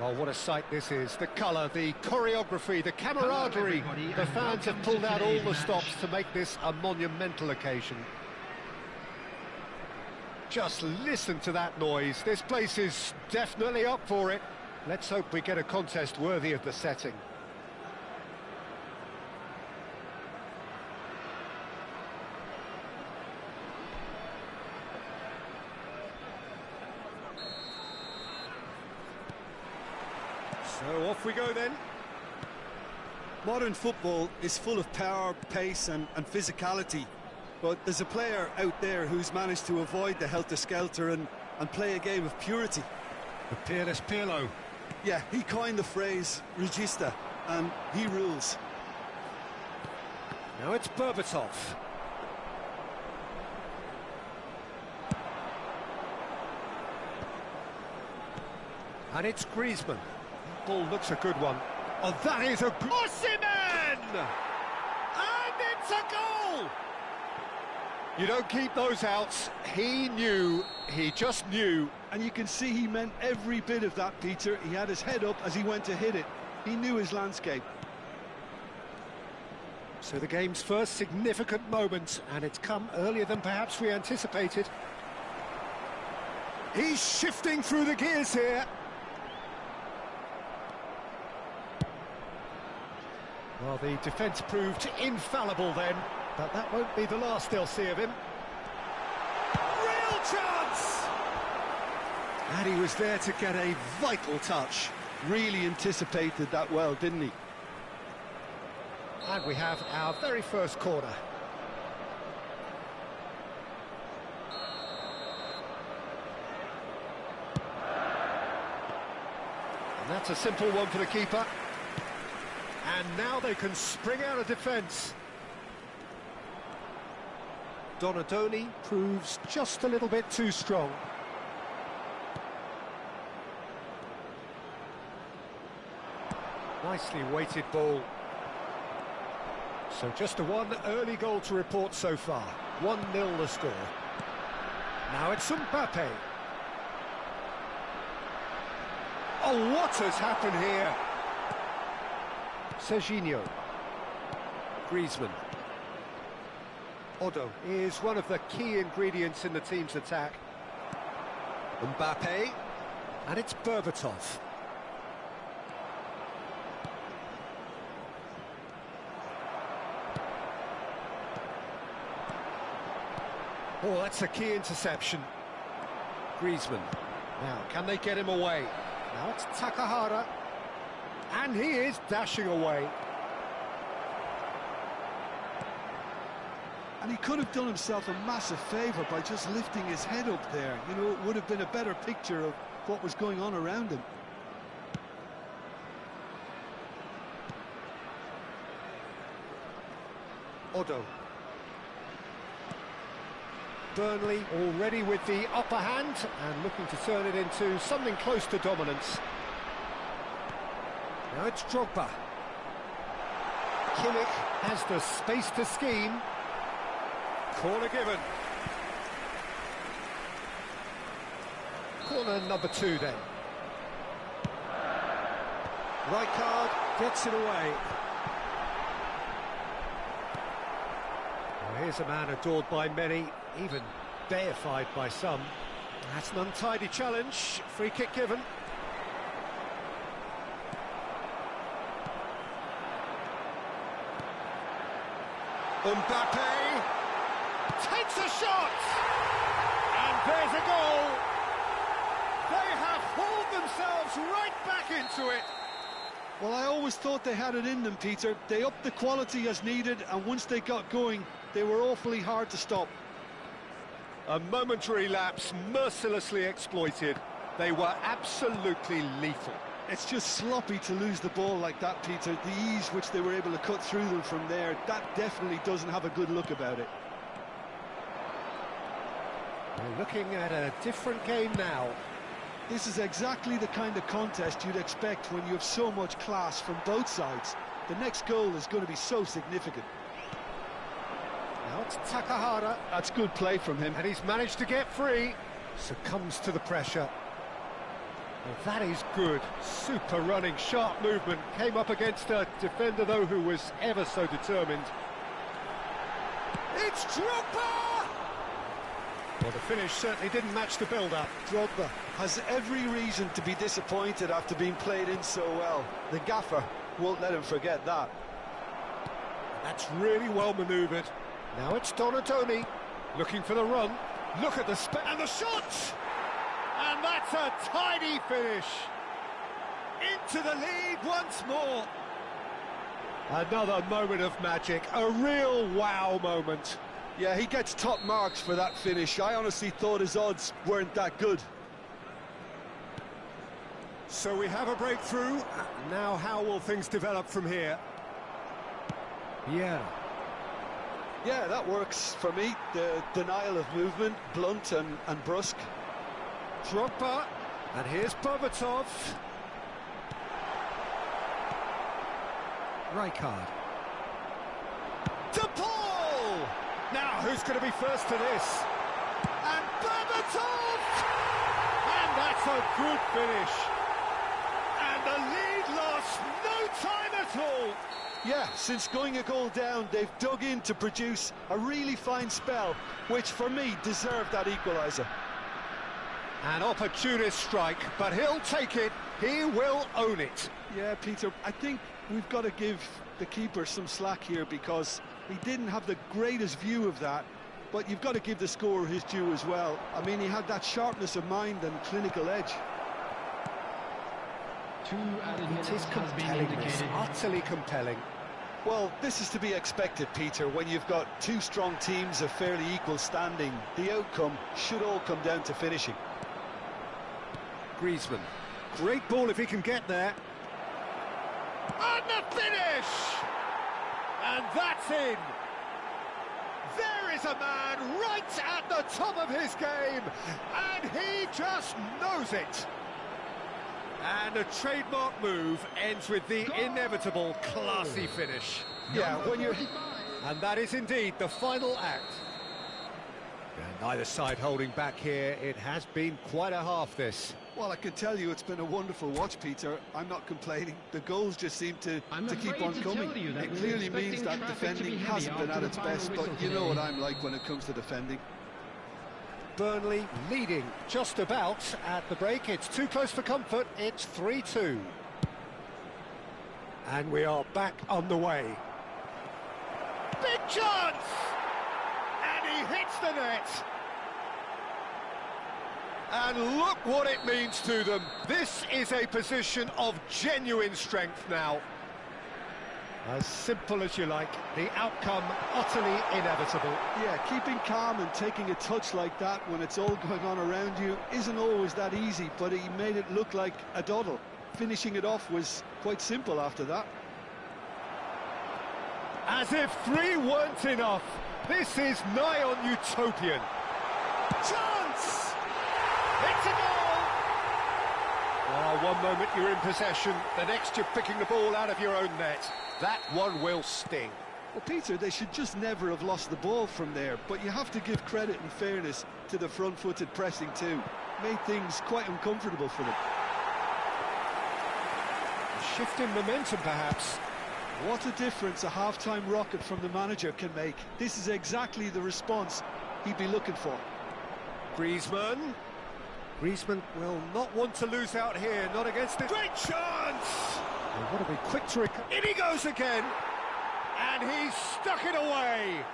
Well, what a sight this is. The colour, the choreography, the camaraderie. everybody, The and fans have welcome pulled to out all today's the match. stops to make this a monumental occasion. Just listen to that noise. This place is definitely up for it. Let's hope we get a contest worthy of the setting. So off we go then. Modern football is full of power, pace and physicality. But there's a player out there who's managed to avoid the helter-skelter and play a game of purity. The peerless Pirlo. Yeah, he coined the phrase regista, and he rules. Now it's Berbatov. And it's Griezmann. Ball looks a good one. Oh, that is a... Osimhen! And it's a goal! You don't keep those outs. He knew, he just knew. And you can see he meant every bit of that, Peter. He had his head up as he went to hit it. He knew his landscape. So the game's first significant moment, and it's come earlier than perhaps we anticipated. He's shifting through the gears here. Well, the defence proved infallible then, but that won't be the last they'll see of him. Real chance! And he was there to get a vital touch. Really anticipated that well, didn't he? And we have our very first corner. And that's a simple one for the keeper. And now they can spring out of defence. Donadoni proves just a little bit too strong. Nicely weighted ball. So just a one early goal to report so far. 1-0 the score. Now it's Mbappe. Oh, what has happened here? Serginho. Griezmann. Odo is one of the key ingredients in the team's attack. Mbappe. And it's Berbatov. Oh, that's a key interception. Griezmann. Now, can they get him away? Now it's Takahara. And he is dashing away. And he could have done himself a massive favour by just lifting his head up there. You know, it would have been a better picture of what was going on around him. Odo. Burnley already with the upper hand and looking to turn it into something close to dominance. Now it's Drogba. Kimmich has the space to scheme. Corner given. Corner number 2 then. Right card, gets it away. Well, here's a man adored by many, even deified by some. That's an untidy challenge. Free kick given. Mbappe takes a shot, and there's a goal. They have hauled themselves right back into it. Well, I always thought they had it in them, Peter. They upped the quality as needed, and once they got going, they were awfully hard to stop. A momentary lapse, mercilessly exploited. They were absolutely lethal. It's just sloppy to lose the ball like that, Peter. The ease which they were able to cut through them from there, that definitely doesn't have a good look about it. We're looking at a different game now. This is exactly the kind of contest you'd expect when you have so much class from both sides. The next goal is going to be so significant. Now it's Takahara. That's good play from him. And he's managed to get free. Succumbs to the pressure. Well, that is good. Super running, sharp movement. Came up against a defender, though, who was ever so determined. It's Drogba! Well, the finish certainly didn't match the build-up. Drogba has every reason to be disappointed after being played in so well. The gaffer won't let him forget that. That's really well manoeuvred. Now it's Donadoni, looking for the run. Look at the and the shot! And that's a tidy finish. Into the lead once more. Another moment of magic, a real wow moment. Yeah, he gets top marks for that finish. I honestly thought his odds weren't that good. So we have a breakthrough. Now how will things develop from here? Yeah. Yeah, that works for me. The denial of movement, blunt and brusque. Drogba, and here's Berbatov. Rijkaard. De Paul! Now, who's going to be first to this? And Berbatov! And that's a good finish. And the lead lost no time at all. Yeah, since going a goal down, they've dug in to produce a really fine spell, which for me deserved that equaliser. An opportunist strike, but he'll take it. He will own it. Yeah, Peter, I think we've got to give the keeper some slack here because he didn't have the greatest view of that, but you've got to give the scorer his due as well. I mean, he had that sharpness of mind and clinical edge. 2 added It minutes is has been compelling, indicated. utterly compelling. Well, this is to be expected, Peter, when you've got 2 strong teams of fairly equal standing. The outcome should all come down to finishing. Griezmann. Great ball if he can get there. And the finish! And that's in! There is a man right at the top of his game, and he just knows it. And a trademark move ends with the inevitable classy finish. Yeah, when you're... And that is indeed the final act. And neither side holding back here. It has been quite a half, this. Well, I can tell you it's been a wonderful watch, Peter. I'm not complaining. The goals just seem to keep on coming. It clearly means that defending hasn't been at its best, but you know what I'm like when it comes to defending. Burnley leading just about at the break. It's too close for comfort. It's 3-2. And we are back on the way. Big chance! And he hits the net. And look what it means to them. This is a position of genuine strength now. As simple as you like, the outcome utterly inevitable. Yeah, keeping calm and taking a touch like that when it's all going on around you isn't always that easy, but he made it look like a doddle. Finishing it off was quite simple after that. As if 3 weren't enough, this is nigh on utopian. Chance! It's a goal! Oh, one moment you're in possession, the next you're picking the ball out of your own net. That one will sting. Well, Peter, they should just never have lost the ball from there, but you have to give credit and fairness to the front-footed pressing too. Made things quite uncomfortable for them. A shift in momentum, perhaps. What a difference a half-time rocket from the manager can make. This is exactly the response he'd be looking for. Griezmann. Griezmann will not want to lose out here, not against it. Great chance! They want to be quick to recover. In he goes again! And he's stuck it away!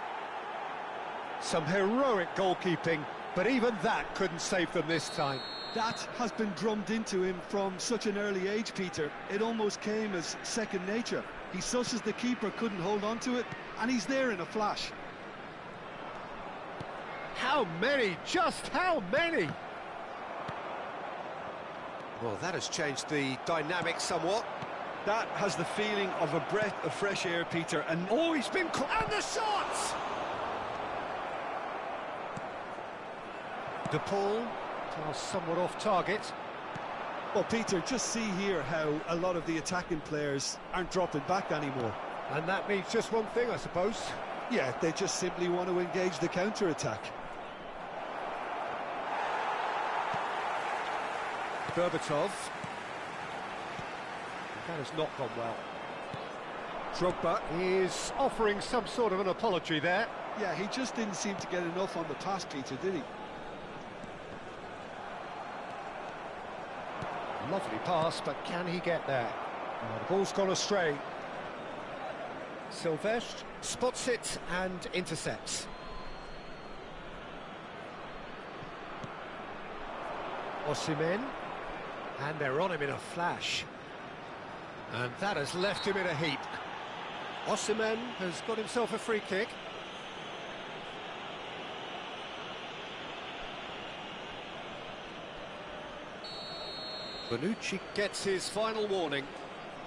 Some heroic goalkeeping, but even that couldn't save them this time. That has been drummed into him from such an early age, Peter. It almost came as second nature. He susses the keeper couldn't hold on to it, and he's there in a flash. How many? Just how many? Well, that has changed the dynamic somewhat. That has the feeling of a breath of fresh air, Peter, and... Oh, he's been... And the shot! De Paul, somewhat off target. Well, Peter, just see here how a lot of the attacking players aren't dropping back anymore. And that means just one thing, I suppose. Yeah, they just simply want to engage the counter-attack. Berbatov. That has not gone well. Drogba is offering some sort of an apology there. Yeah, he just didn't seem to get enough on the pass, Peter, did he? Lovely pass, but can he get there? Oh, the ball's gone astray. Silvestre spots it and intercepts. Osimhen, and they're on him in a flash. And that has left him in a heap. Osimhen has got himself a free kick. Bonucci gets his final warning.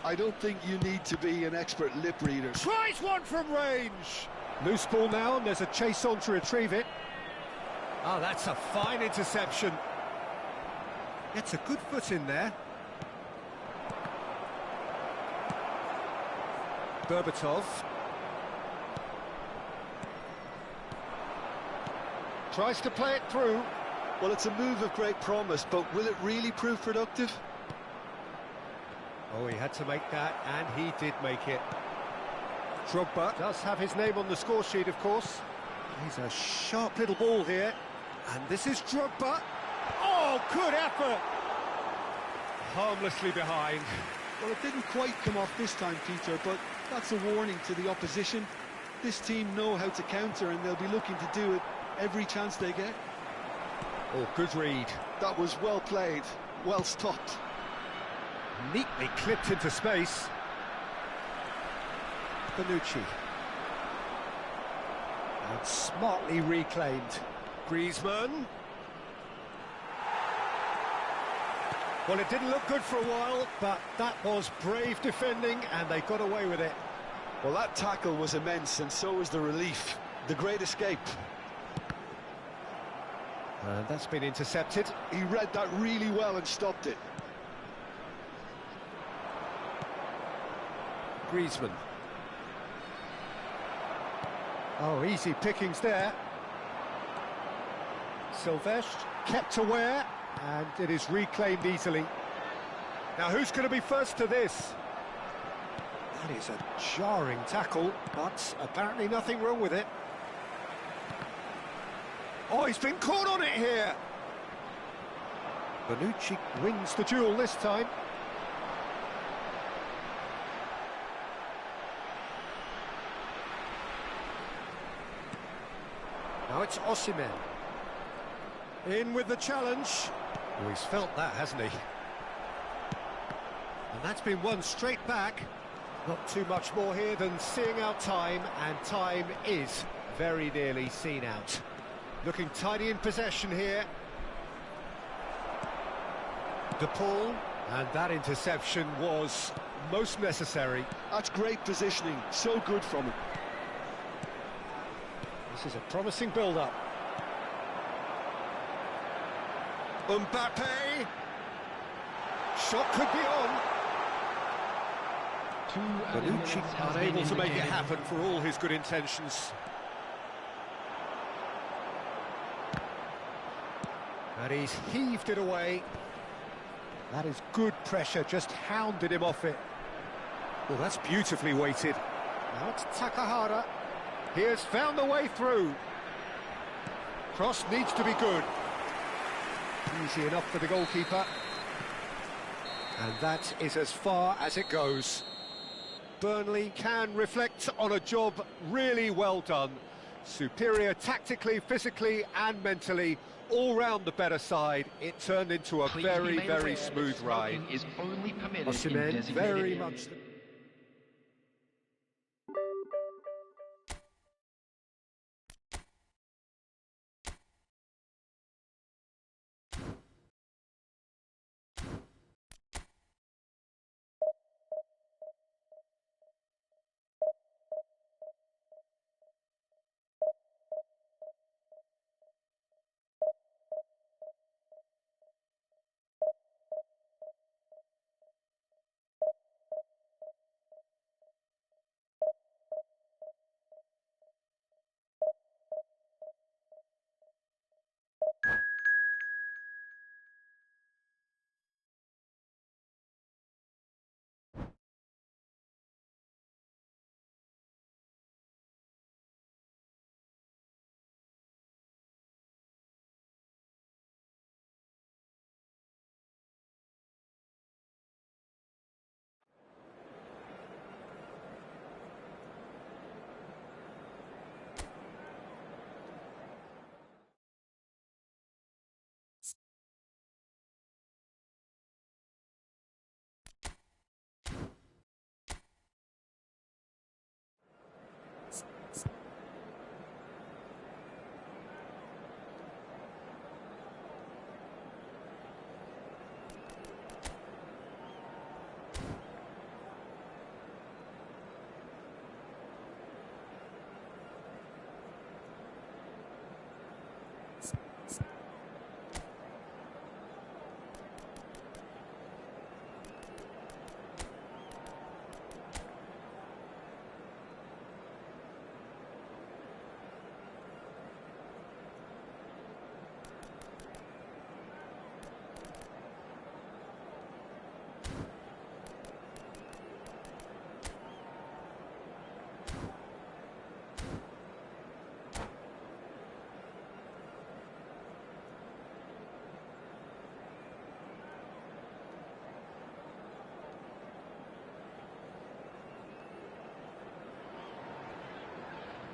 I don't think you need to be an expert lip reader. Tries one from range. Loose ball now, and there's a chase on to retrieve it. Oh, that's a fine interception. Gets a good foot in there. Berbatov. Tries to play it through. Well, it's a move of great promise, but will it really prove productive? Oh, he had to make that, and he did make it. Drogba does have his name on the score sheet, of course. He's a sharp little ball here. And this is Drogba. Oh, good effort! Harmlessly behind. Well, it didn't quite come off this time, Peter, but that's a warning to the opposition. This team know how to counter, and they'll be looking to do it every chance they get. Oh, good read. That was well played, well stopped. Neatly clipped into space. Bonucci. And smartly reclaimed. Griezmann. Well, it didn't look good for a while, but that was brave defending, and they got away with it. Well, that tackle was immense, and so was the relief. The great escape. And that's been intercepted. He read that really well and stopped it. Griezmann. Oh, easy pickings there. Silvestre kept aware, and it is reclaimed easily. Now, who's going to be first to this? That is a jarring tackle, but apparently nothing wrong with it. Oh, he's been caught on it here. Bonucci wins the duel this time. Now it's Osimhen. In with the challenge. Oh, he's felt that, hasn't he? And that's been won straight back. Not too much more here than seeing out time, and time is very nearly seen out. Looking tidy in possession here. De Paul, and that interception was most necessary. That's great positioning, so good from him. This is a promising build-up. Mbappe! Shot could be on. Bonucci unable to make it happen for all his good intentions. And he's heaved it away. That is good pressure, just hounded him off it. Well, that's beautifully weighted. Now it's Takahara. He has found the way through. Cross needs to be good. Easy enough for the goalkeeper. And that is as far as it goes. Burnley can reflect on a job really well done. Superior tactically, physically and mentally. All round the better side. It turned into a very, very smooth ride. Osimhen very much...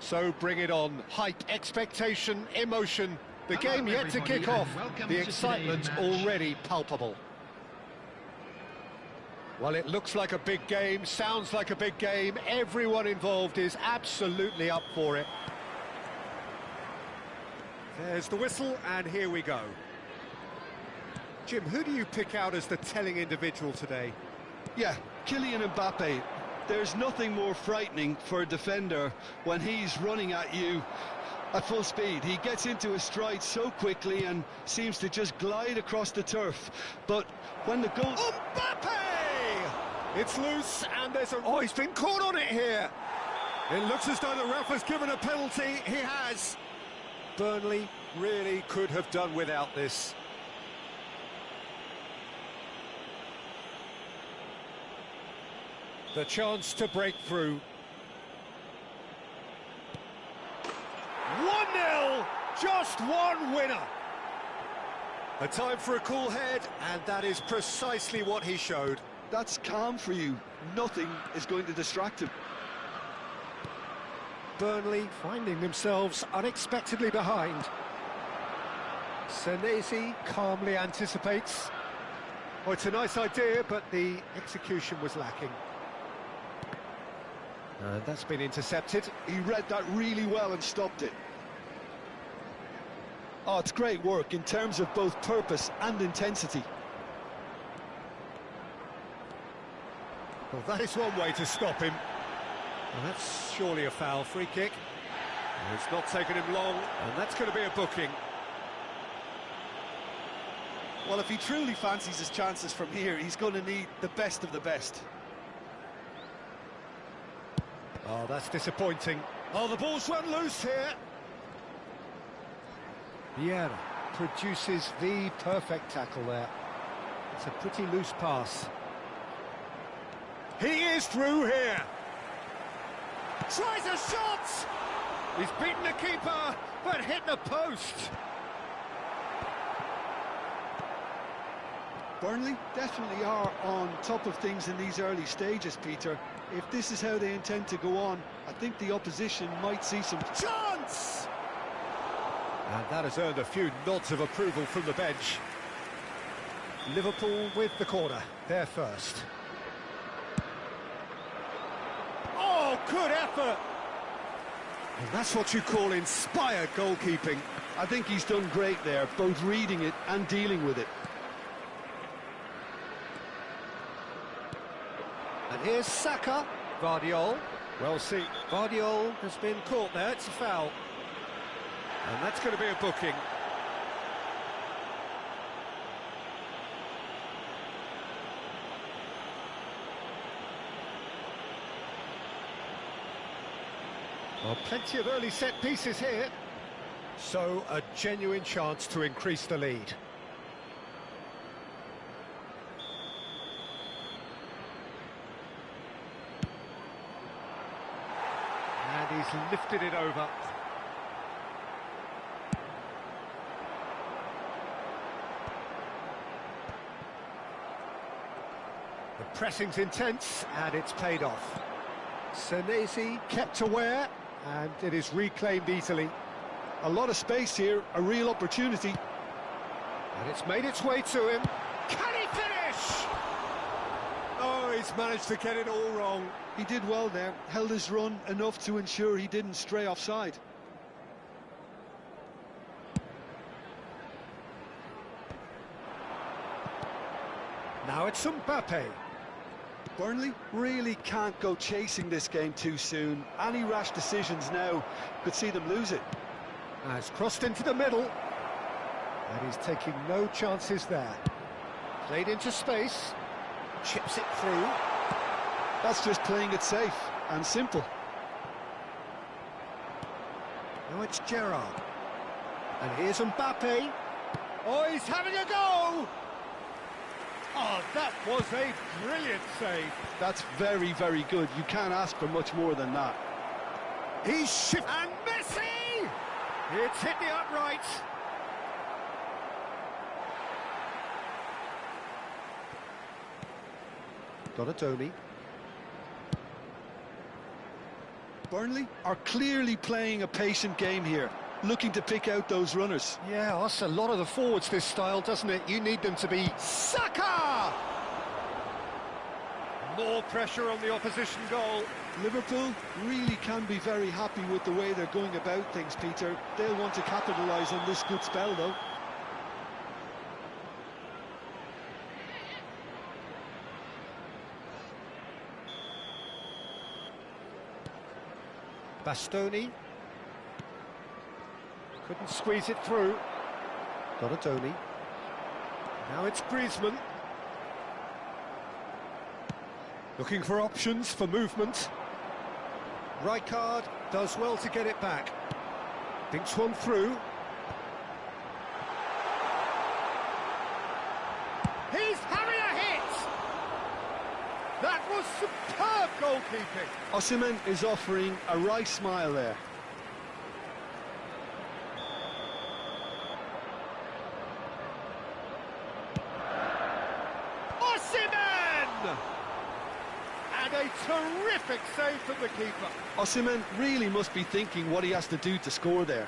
So bring it on. Hype, expectation, emotion. The game yet to kick off. The excitement already palpable. Well, it looks like a big game, sounds like a big game. Everyone involved is absolutely up for it. There's the whistle, and here we go. Jim, who do you pick out as the telling individual today? Yeah, Kylian Mbappe. There's nothing more frightening for a defender when he's running at you at full speed. He gets into his stride so quickly and seems to just glide across the turf. But when the goal... Mbappe! It's loose, and there's a... Oh, he's been caught on it here. It looks as though the ref has given a penalty. He has. Burnley really could have done without this. The chance to break through. 1-0, just one winner. A time for a cool head, and that is precisely what he showed. That's calm for you. Nothing is going to distract him. Burnley finding themselves unexpectedly behind. Senesi calmly anticipates. Oh, it's a nice idea, but the execution was lacking. And that's been intercepted. He read that really well and stopped it. Oh, it's great work in terms of both purpose and intensity. Well, that is one way to stop him. Well, that's surely a foul. Free kick. And it's not taken him long, and that's going to be a booking. Well, if he truly fancies his chances from here, he's going to need the best of the best. Oh, that's disappointing. Oh, the ball's run loose here. Vieira produces the perfect tackle there. It's a pretty loose pass. He is through here. Tries a shot. He's beaten the keeper, but hit the post. Burnley definitely are on top of things in these early stages, Peter. If this is how they intend to go on, I think the opposition might see some chance! And that has earned a few nods of approval from the bench. Liverpool with the corner, they're first. Oh, good effort! And that's what you call inspired goalkeeping. I think he's done great there, both reading it and dealing with it. And here's Saka. Vardiol. Well, see, Vardiol has been caught there. It's a foul. And that's going to be a booking. Well, plenty of early set pieces here. So, a genuine chance to increase the lead. And he's lifted it over. The pressing's intense, and it's paid off. Senesi kept aware, and it is reclaimed easily. A lot of space here, a real opportunity. And it's made its way to him. Can he finish? Oh, he's managed to get it all wrong. He did well there, held his run enough to ensure he didn't stray offside. Now it's Mbappe. Burnley really can't go chasing this game too soon. Any rash decisions now could see them lose it. Has crossed into the middle. And he's taking no chances there. Played into space. Chips it through. That's just playing it safe and simple. Now it's Gerrard. And here's Mbappe. Oh, he's having a go! Oh, that was a brilliant save. That's very, very good. You can't ask for much more than that. He's shifted. And Messi! It's hit the upright. Donatoni. Burnley are clearly playing a patient game here, looking to pick out those runners. Yeah, that's a lot of the forwards, this style, doesn't it? You need them to be Saka! More pressure on the opposition goal. Liverpool really can be very happy with the way they're going about things, Peter. They'll want to capitalise on this good spell, though. Bastoni. Couldn't squeeze it through. Donadoni. Now it's Griezmann. Looking for options for movement. Rijkaard does well to get it back. Thinks one through. He's having a hit! That was superb goalkeeping. Osimhen is offering a wry smile there. Osimhen! And a terrific save from the keeper. Osimhen really must be thinking what he has to do to score there.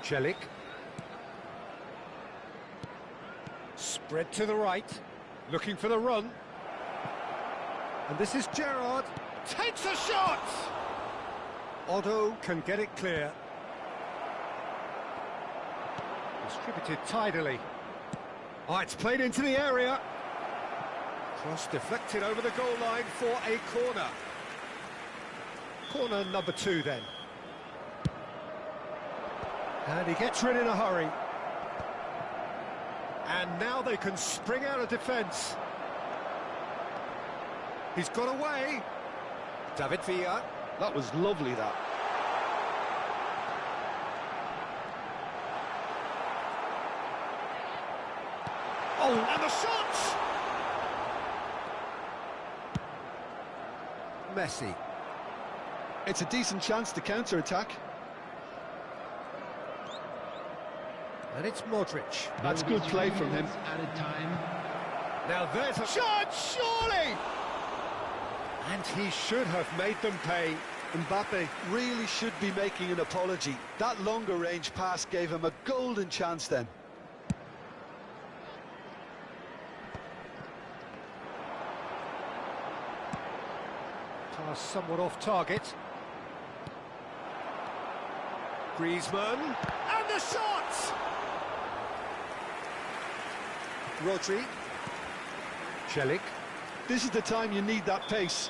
Celik. Spread to the right. Looking for the run. And this is Gerrard. Takes a shot! Otto can get it clear. Distributed tidily. Oh, it's played into the area. Cross deflected over the goal line for a corner. Corner number 2 then. And he gets rid in a hurry. And now they can spring out of defence. He's got away. David Villa. That was lovely, that. Oh, and the shot! Messi. It's a decent chance to counter-attack. And it's Modric. That's good play from him. Added time. Now there's a shot, surely! And he should have made them pay. Mbappe really should be making an apology. That longer range pass gave him a golden chance then. Pass somewhat off target. Griezmann. And the shot! Rodri. Celik. This is the time you need that pace.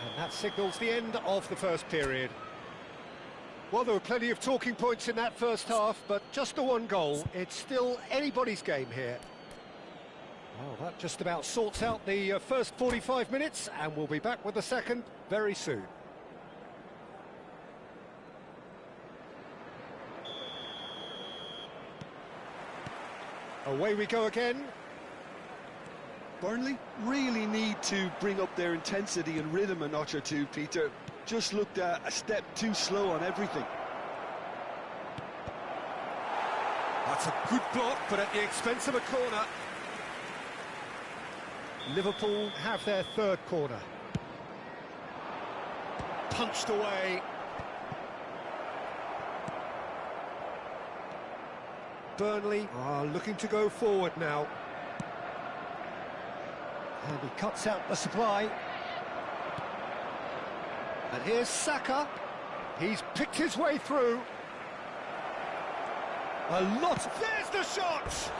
And that signals the end of the first period. Well, there were plenty of talking points in that first half, but just the one goal. It's still anybody's game here. Well, that just about sorts out the first 45 minutes, and we'll be back with the second very soon. Away we go again. Burnley really need to bring up their intensity and rhythm a notch or two, Peter. Just looked a step too slow on everything. That's a good block, but at the expense of a corner. Liverpool have their third corner. Punched away. Burnley are looking to go forward now. And he cuts out the supply. And here's Saka. He's picked his way through. A lot. There's the shot!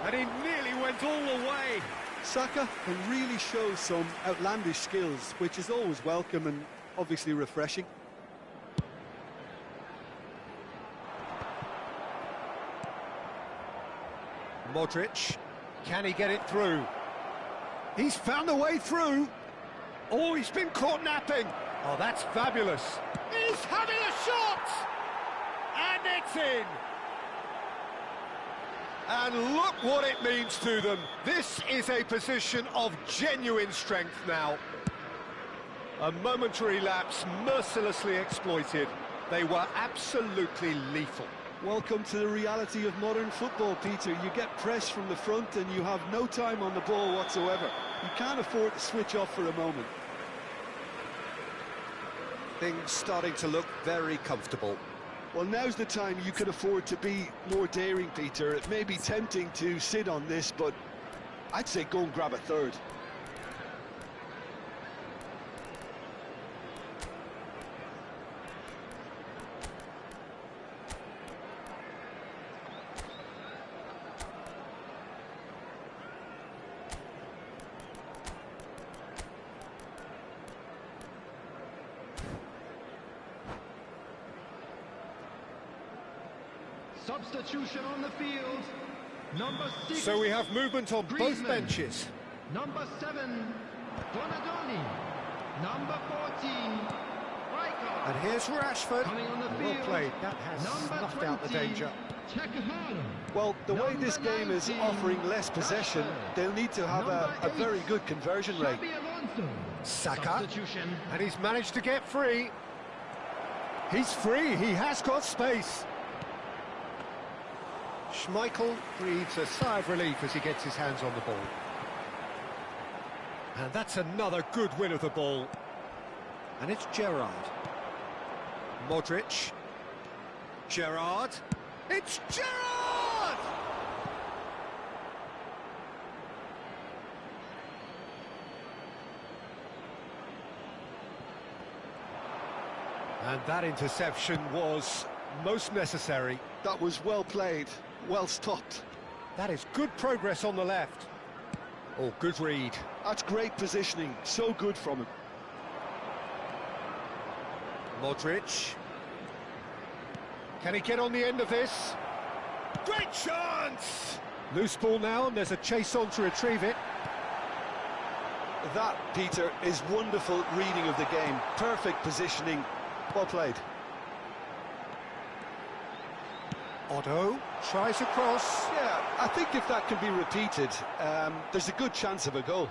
And he nearly went all the way. Saka can really show some outlandish skills, which is always welcome and obviously refreshing. Modric. Can he get it through? He's found a way through. Oh, he's been caught napping. Oh, that's fabulous. He's having a shot! And it's in. And look what it means to them. This is a position of genuine strength now. A momentary lapse mercilessly exploited. They were absolutely lethal. Welcome to the reality of modern football, Peter. You get pressed from the front and you have no time on the ball whatsoever. You can't afford to switch off for a moment. Things starting to look very comfortable. Well, now's the time you can afford to be more daring, Peter. It may be tempting to sit on this, but I'd say go and grab a third. Substitution on the field. Number 6. So we have movement on both Griezmann. benches. Number 7, Donadoni. Number 14, Rijkaard. And here's Rashford. Coming on the Well field. played. That has Number snuffed out the 20, danger. Takahata. Well, the way Number this game is 19, offering less possession, Rashford. they'll need to have a Number 8, very good conversion rate. Xabi Alonso. Saka. Substitution. And he's managed to get free. He's free. He has got space. Schmeichel breathes a sigh of relief as he gets his hands on the ball. And that's another good win of the ball. And it's Gerrard. Modric. Gerrard. It's Gerrard! And that interception was most necessary. That was well played, well stopped. That is good progress on the left. Oh, good read. That's great positioning, so good from him. Modric. Can he get on the end of this? Great chance! Loose ball now, and there's a chase on to retrieve it. That, Peter, is wonderful reading of the game. Perfect positioning, well played. Otto tries a cross. Yeah, I think if that can be repeated, there's a good chance of a goal.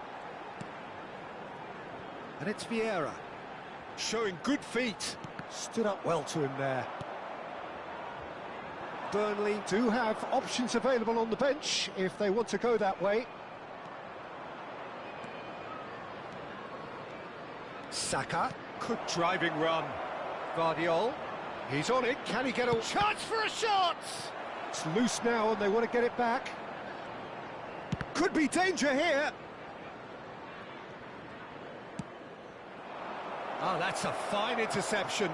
And it's Vieira. Showing good feet. Stood up well to him there. Burnley do have options available on the bench if they want to go that way. Saka. Good driving run. Guardiola. He's on it. Can he get a chance for a shot? It's loose now and they want to get it back. Could be danger here. Oh, that's a fine interception.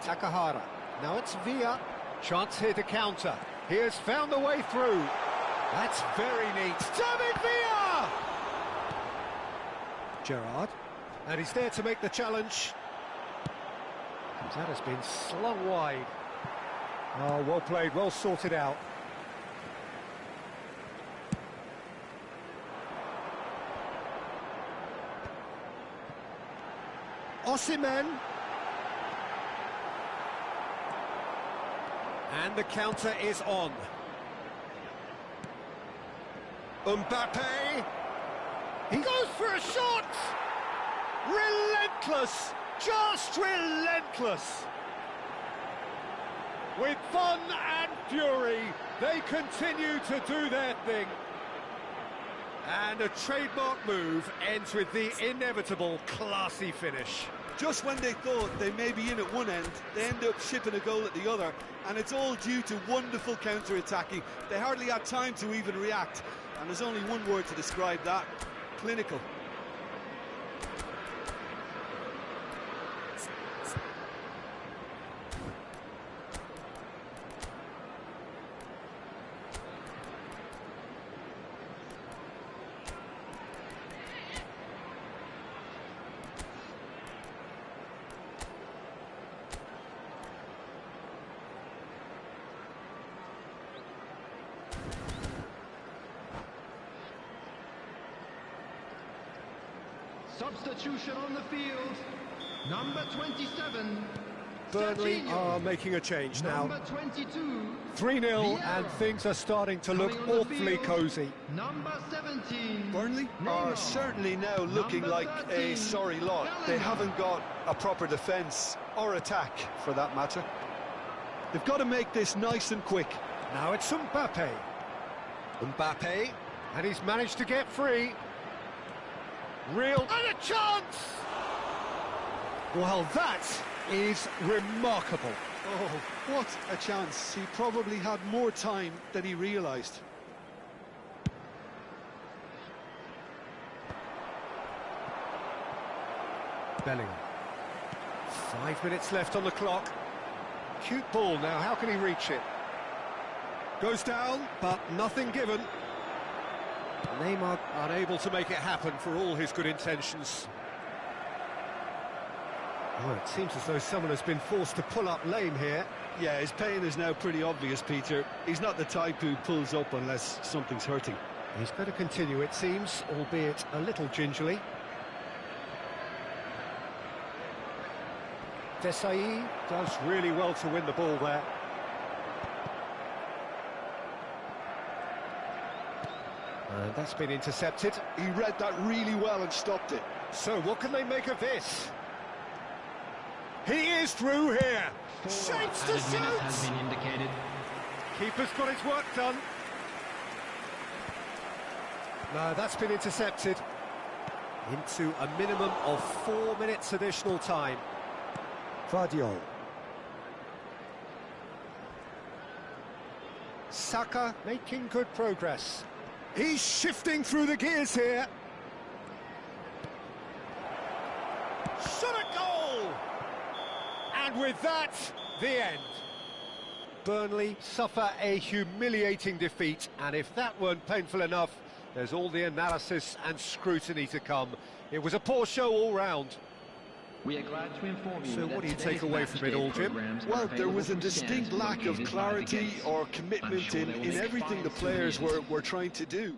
Takahata. Now it's Villa. Chance here to counter. He has found the way through. That's very neat. David Villa! Gerrard. And he's there to make the challenge. That has been slung wide. Oh, well played, well sorted out. Osimhen. And the counter is on. Mbappe. He goes for a shot! Relentless! Just relentless! With fun and fury, they continue to do their thing. And a trademark move ends with the inevitable classy finish. Just when they thought they may be in at one end, they end up shipping a goal at the other, and it's all due to wonderful counter-attacking. They hardly had time to even react, and there's only one word to describe that: clinical. Substitution on the field. Number 27. Burnley Serginho. are making a change now. Number 22. 3-0 Vieira. and things are starting to look Coming on the awfully field, cosy. Number 17. Burnley Neymar. are certainly now looking Number like a 13, sorry lot. They Bellingham. haven't got a proper defence, or attack, for that matter. They've got to make this nice and quick. Now it's Mbappe. Mbappe, and he's managed to get free. Real... And a chance! Well, that is remarkable. Oh, what a chance. He probably had more time than he realised. Bellingham. 5 minutes left on the clock. Cute ball now, how can he reach it? Goes down, but nothing given. Neymar unable to make it happen for all his good intentions. Oh, it seems as though someone has been forced to pull up lame here. Yeah, his pain is now pretty obvious, Peter. He's not the type who pulls up unless something's hurting. He's going to continue, it seems, albeit a little gingerly. Desai does really well to win the ball there. And that's been intercepted. He read that really well and stopped it. So what can they make of this? He is through here. Shapes to shoot. Has been indicated. Keeper's got his work done. No, that's been intercepted. Into a minimum of 4 minutes additional time. Vardiol. Saka making good progress. He's shifting through the gears here. Shot a goal! And with that, the end. Burnley suffer a humiliating defeat, and if that weren't painful enough, there's all the analysis and scrutiny to come. It was a poor show all round. We are glad to inform you. So what do you take away from it all, Jim? Well, there was a distinct lack of clarity or commitment in everything the players were trying to do.